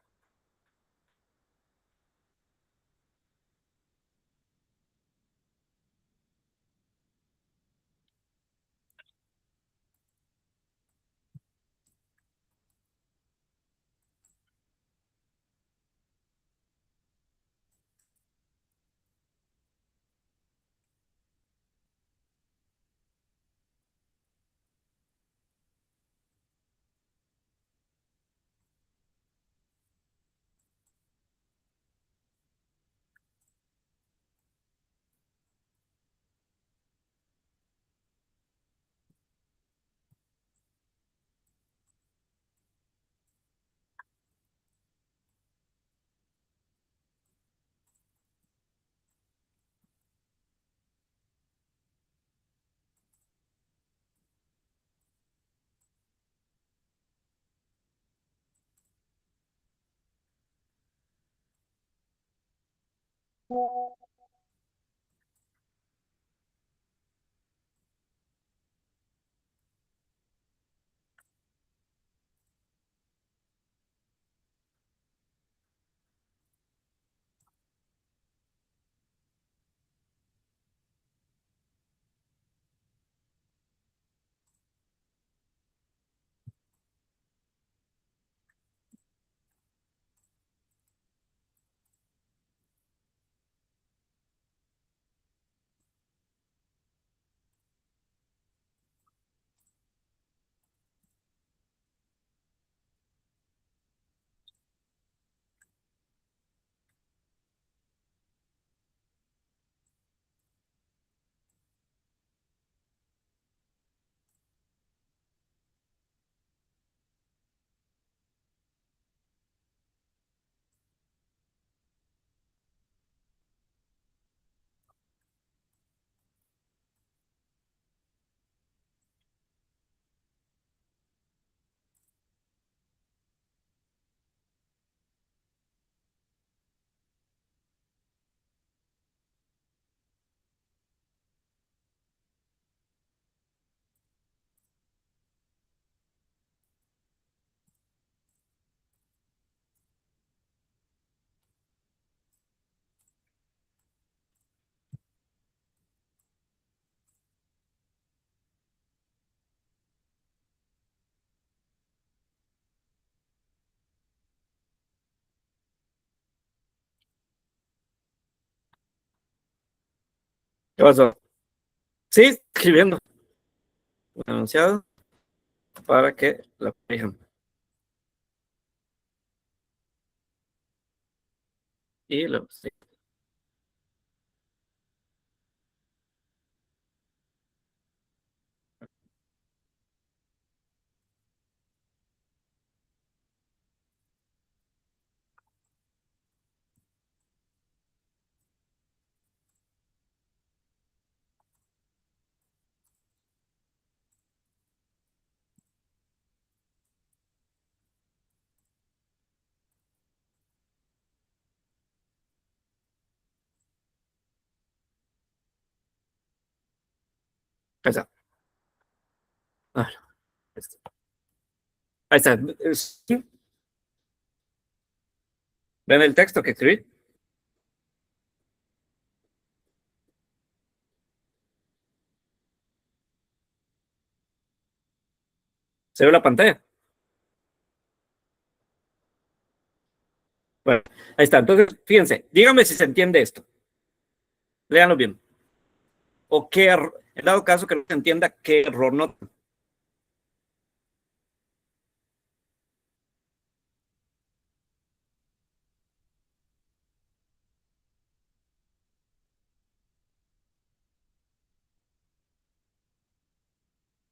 ¿Qué pasó? Sí, escribiendo. Anunciado para que la fijen. Y luego, sí. Ahí está. Ah, ahí está. ¿Ven el texto que escribí? ¿Se ve la pantalla? Bueno, ahí está. Entonces, fíjense, díganme si se entiende esto. Léanlo bien. O qué error, en dado caso que no se entienda, qué error no.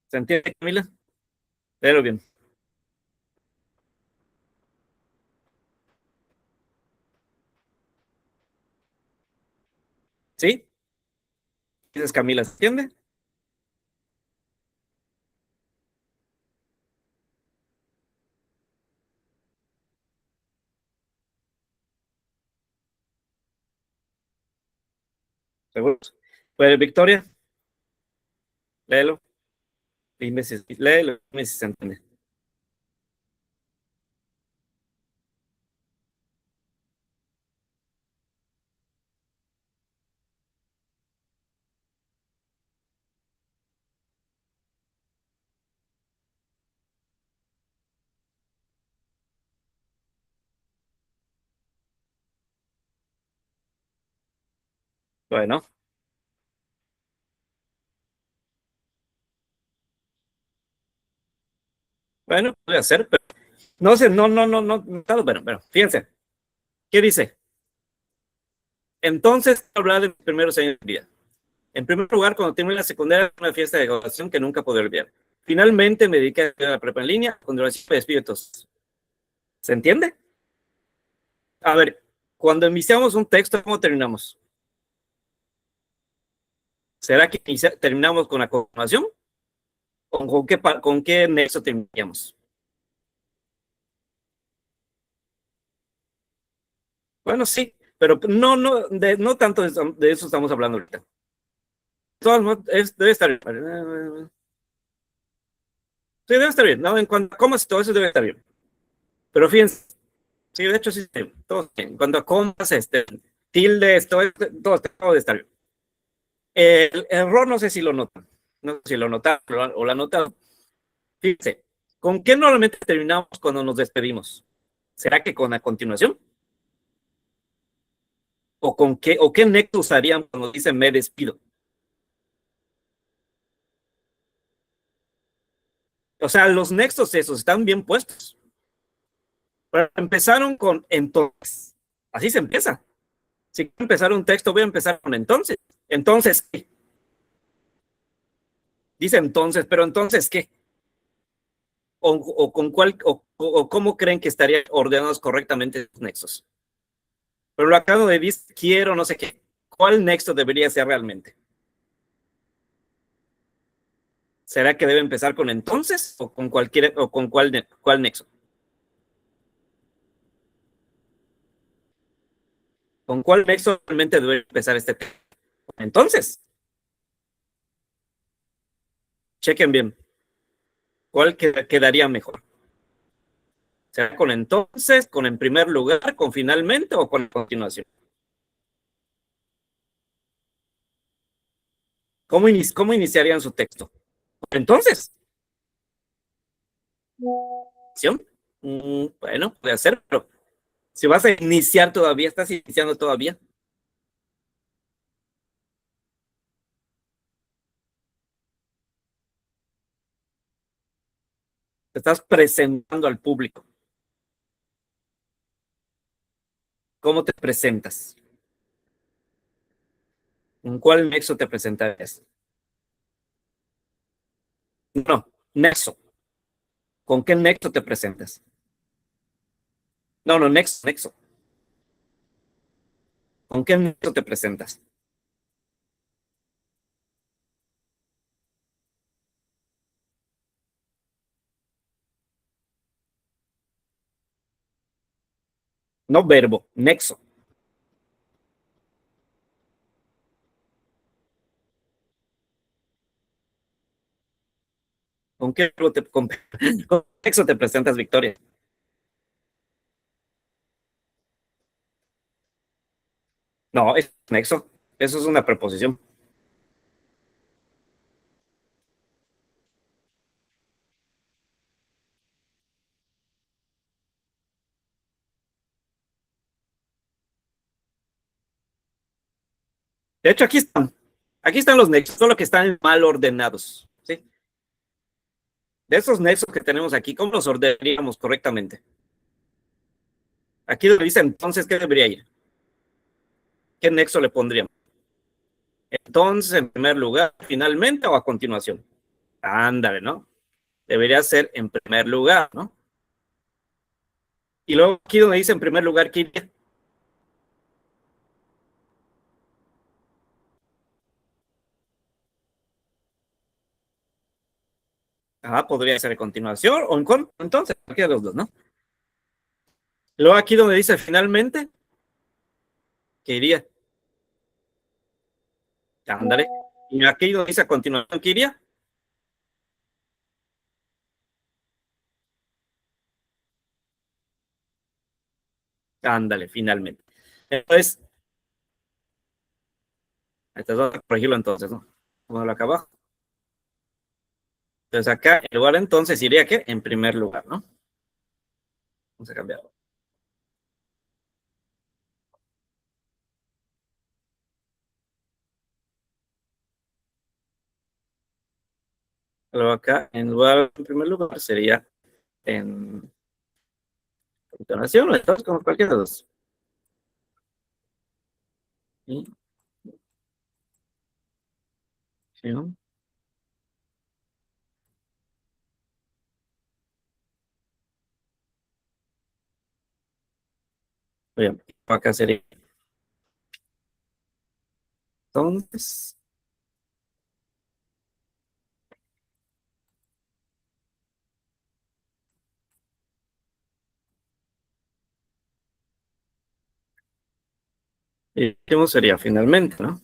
¿Se entiende, Camila? Léelo bien. ¿Sí? Dices, Camila, ¿se entiende? ¿Seguro? Pues, Victoria, léelo. Léelo, dime si se entiende. Bueno, bueno, puede hacer, pero no sé, bueno, fíjense, ¿qué dice? Entonces, hablar de mis primeros años de vida. En primer lugar, cuando terminé la secundaria, una fiesta de graduación que nunca podré olvidar. Finalmente me dediqué a la prepa en línea, con duración de espíritus. ¿Se entiende? A ver, cuando iniciamos un texto, ¿cómo terminamos? ¿Será que terminamos con la continuación? ¿Con qué nexo terminamos? Bueno, sí, pero no tanto de eso estamos hablando ahorita. Debe estar bien. Sí, debe estar bien. ¿No? En cuanto a comas y todo eso debe estar bien. Pero fíjense, sí, de hecho sí, todo bien. En cuanto a comas, tildes, todo debe estar bien. El error no sé si lo notan. No sé si lo notan o la notan. Fíjense, ¿con qué normalmente terminamos cuando nos despedimos? ¿Será que con la continuación? ¿O qué nexo usarían cuando dicen me despido? O sea, los nexos esos están bien puestos. Pero empezaron con entonces. Así se empieza. Si quiero empezar un texto, voy a empezar con entonces. Entonces, ¿qué? Dice entonces, pero entonces, ¿qué? O con cuál, o cómo creen que estarían ordenados correctamente los nexos. Pero lo acabo de decir, quiero, no sé qué. ¿Cuál nexo debería ser realmente? ¿Será que debe empezar con entonces o con cualquier, o con cuál nexo? ¿Con cuál nexo realmente debe empezar este texto? Entonces, chequen bien. ¿Cuál quedaría mejor? ¿Será con entonces, con en primer lugar, con finalmente o con continuación? ¿Cómo iniciarían su texto? Entonces, ¿sí? Bueno, puede ser, pero si vas a iniciar todavía, estás iniciando todavía, te estás presentando al público. ¿Cómo te presentas? ¿En cuál nexo te presentarías? No, nexo. ¿Con qué nexo te presentas? No, no, nexo. ¿Con qué nexo te presentas? No verbo, nexo. ¿Con qué, con qué nexo te presentas, Victoria? No, es nexo. Eso es una preposición. De hecho, aquí están. Aquí están los nexos, solo que están mal ordenados. ¿Sí? De esos nexos que tenemos aquí, ¿cómo los ordenaríamos correctamente? Aquí le dice entonces, ¿qué debería ir? ¿Qué nexo le pondríamos? Entonces, en primer lugar, finalmente o a continuación. Ándale, ¿no? Debería ser en primer lugar, ¿no? Y luego aquí donde dice en primer lugar, ¿qué iría? Podría ser a continuación o entonces, cualquiera de los dos, ¿no? Luego aquí donde dice finalmente, ¿qué iría? Ándale. Y aquí donde dice a continuación, ¿qué iría? Ándale, finalmente. Entonces, vamos a corregirlo entonces, ¿no? Vamos acá abajo. Entonces acá, el lugar entonces iría ¿qué? En primer lugar, ¿no? Vamos a cambiarlo. Luego acá, en lugar, en primer lugar, sería en continuación, o entonces como cualquiera de los. ¿Sí? ¿Sí, no? Bien, acá sería entonces, y ¿cómo sería finalmente, no?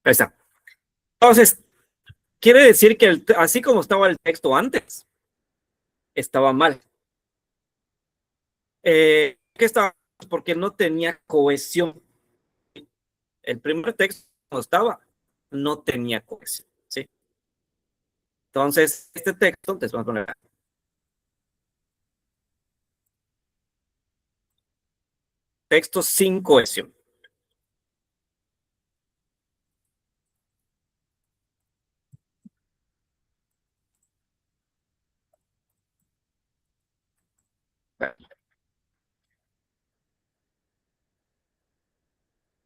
Ahí está. Entonces, quiere decir que así como estaba el texto antes, estaba mal. ¿Qué estaba? Porque no tenía cohesión. El primer texto no estaba, no tenía cohesión, ¿sí? Entonces, este texto, entonces vamos a poner texto sin cohesión.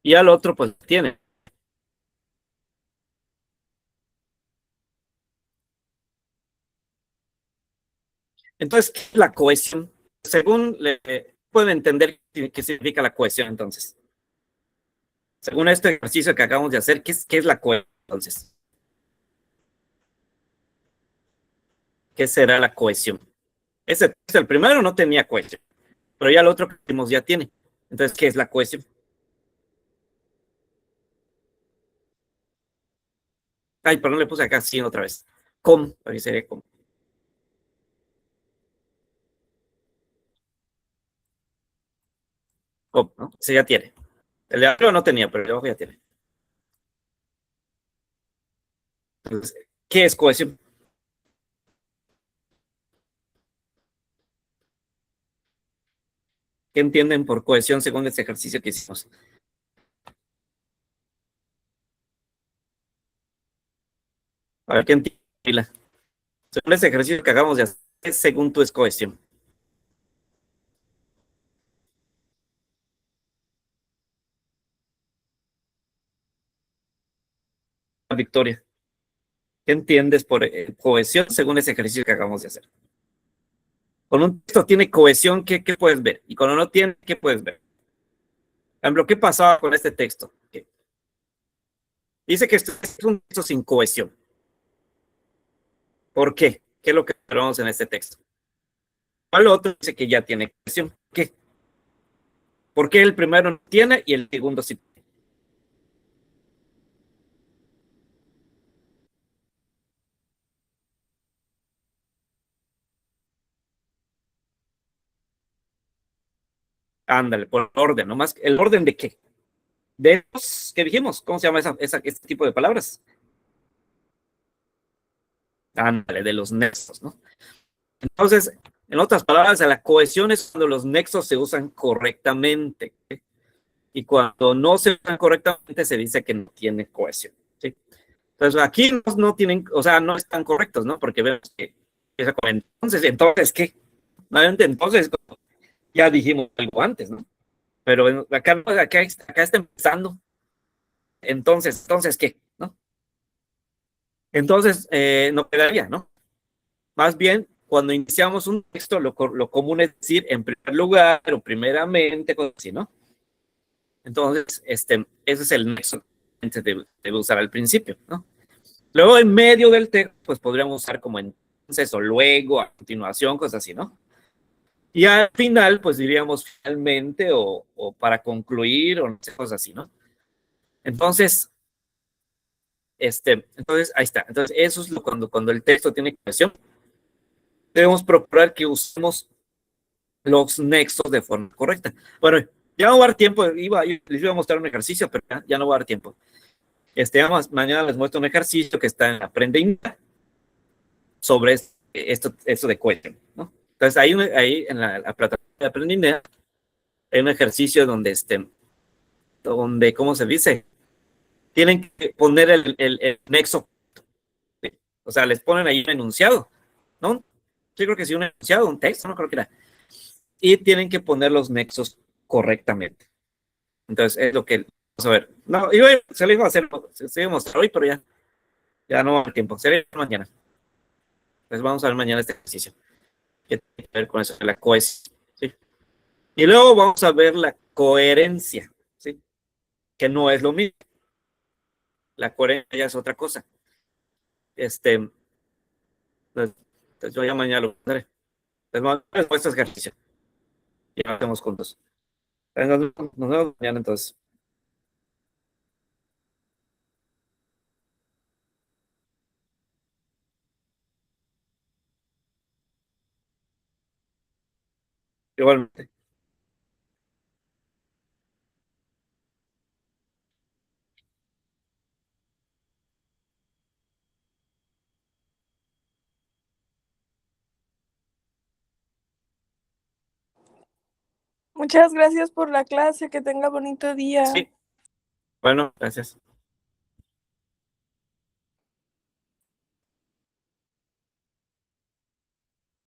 Y al otro, pues tiene. Entonces, ¿qué es la cohesión? Según pueden entender qué significa la cohesión, entonces. Según este ejercicio que acabamos de hacer, ¿qué es la cohesión? Entonces, ¿qué será la cohesión? Ese texto, el primero no tenía cohesión, pero ya el otro que vimos ya tiene. Entonces, ¿qué es la cohesión? Ay, perdón, le puse acá sí otra vez. ¿Cómo? Ahí sería como. ¿Cómo? ¿No? Ese ya tiene. El de arriba no tenía, pero el de abajo ya tiene. Entonces, ¿qué es cohesión? ¿Qué entienden por cohesión según este ejercicio que hicimos? A ver, ¿qué entienden? Según este ejercicio que acabamos de hacer, ¿qué según tú es cohesión? Victoria, ¿qué entiendes por cohesión según ese ejercicio que acabamos de hacer? Cuando un texto tiene cohesión, ¿qué puedes ver? Y cuando no tiene, ¿qué puedes ver? Por ejemplo, ¿qué pasaba con este texto? Dice que esto es un texto sin cohesión. ¿Por qué? ¿Qué es lo que vemos en este texto? ¿Cuál otro dice que ya tiene cohesión? ¿Qué? ¿Por qué el primero no tiene y el segundo sí? Ándale, por orden, nomás. ¿El orden de qué? De los que dijimos. ¿Cómo se llama este tipo de palabras? Ándale, de los nexos, ¿no? Entonces, en otras palabras, la cohesión es cuando los nexos se usan correctamente. ¿Sí? Y cuando no se usan correctamente, se dice que no tiene cohesión. ¿Sí? Entonces, aquí no tienen, o sea, no están correctos, ¿no? Porque vemos que entonces, ¿qué? Nuevamente, entonces, ya dijimos algo antes, ¿no? Pero acá está empezando. Entonces, ¿qué? ¿No? Entonces, no quedaría, ¿no? Más bien, cuando iniciamos un texto, lo común es decir en primer lugar o primeramente, cosas así, ¿no? Entonces, ese es el nexo que debe usar al principio, ¿no? Luego, en medio del texto, pues podríamos usar como entonces o luego, a continuación, cosas así, ¿no? Y al final, pues diríamos finalmente o para concluir o no sé, cosas así, ¿no? Entonces, entonces ahí está. Entonces, eso es cuando el texto tiene cohesión. Debemos procurar que usemos los nexos de forma correcta. Bueno, ya no va a dar tiempo, les iba a mostrar un ejercicio, pero ya no va a dar tiempo. Mañana les muestro un ejercicio que está en Aprende sobre esto de cohesión, ¿no? Entonces, ahí en la plataforma de Aprende hay un ejercicio donde, ¿cómo se dice? Tienen que poner el nexo, o sea, les ponen ahí un enunciado, ¿no? Yo creo que sí, un enunciado, un texto, no creo que era. Y tienen que poner los nexos correctamente. Entonces, es lo que vamos a ver. No, se lo iba a hacer, se iba a mostrar hoy, pero ya no va a haber tiempo. Sería mañana. Pues vamos a ver mañana este ejercicio. Que tiene que ver con eso, la cohesión. ¿Sí? Y luego vamos a ver la coherencia, ¿sí? Que no es lo mismo. La coherencia ya es otra cosa. Entonces yo ya mañana lo pondré. Les muestro este ejercicio. Y lo hacemos juntos. Nos vemos mañana entonces. Igualmente. Muchas gracias por la clase, que tenga bonito día. Sí. Bueno, gracias.